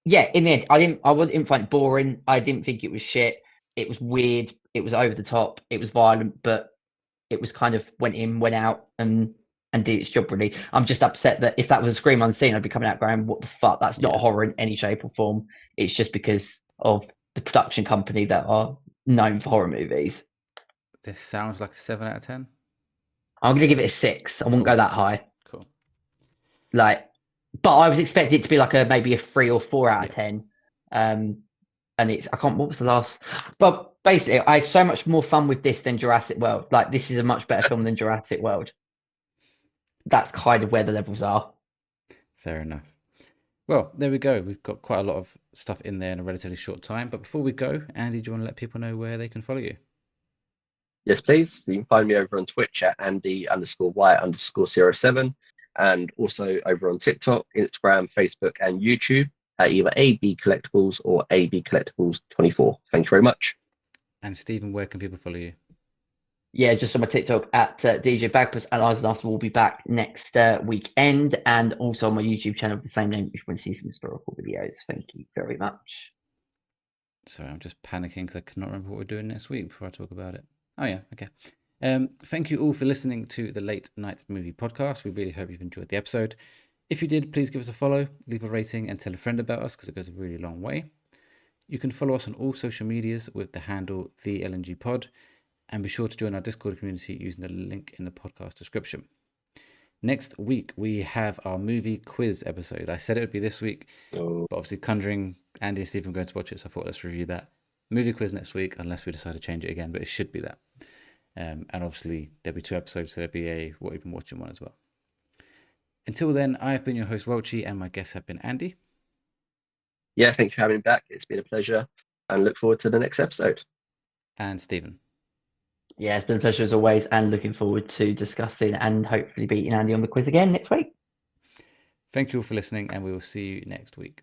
yeah, in the end, I didn't find it boring. I didn't think it was shit. It was weird. It was over the top. It was violent, but it was kind of went in, went out, and did its job really. I'm just upset that if that was a Scream Unseen, I'd be coming out going, "What the fuck? That's not a horror in any shape or form." It's just because of the production company that are known for horror movies. This sounds like a 7 out of 10. I'm gonna give it a 6. I won't go that high. Cool. Like but I was expecting it to be like maybe a 3 or 4 out of Yeah. 10. And what was the last? But basically, I had so much more fun with this than Jurassic World. Like, this is a much better film than Jurassic World. That's kind of where the levels are. Fair enough. Well, there we go. We've got quite a lot of stuff in there in a relatively short time. But before we go, Andy, do you want to let people know where they can follow you? Yes, please. You can find me over on Twitch at Andy_Y_07 and also over on TikTok, Instagram, Facebook, and YouTube at either AB Collectibles or AB Collectibles 24. Thank you very much. And Stephen, where can people follow you? Yeah, just on my TikTok at DJ Bagpuss, and Eyes and Arsenal will be back next weekend, and also on my YouTube channel of the same name if you want to see some historical videos. Thank you very much. Sorry, I'm just panicking because I cannot remember what we're doing next week before I talk about it. Oh, yeah, okay. Thank you all for listening to the Late Night Movie Podcast. We really hope you've enjoyed the episode. If you did, please give us a follow, leave a rating, and tell a friend about us because it goes a really long way. You can follow us on all social medias with the handle TheLNGPod, and be sure to join our Discord community using the link in the podcast description. Next week, we have our movie quiz episode. I said it would be this week, but obviously Conjuring, Andy and Stephen are going to watch it, so I thought let's review that. Movie quiz next week, unless we decide to change it again, but it should be that. And obviously there'll be 2 episodes, so there'll be a What You've Been Watching one as well. Until then, I have been your host, Welchy, and my guests have been Andy. Yeah, thanks for having me back. It's been a pleasure and look forward to the next episode. And Stephen. Yeah, it's been a pleasure as always, and looking forward to discussing and hopefully beating Andy on the quiz again next week. Thank you all for listening, and we will see you next week.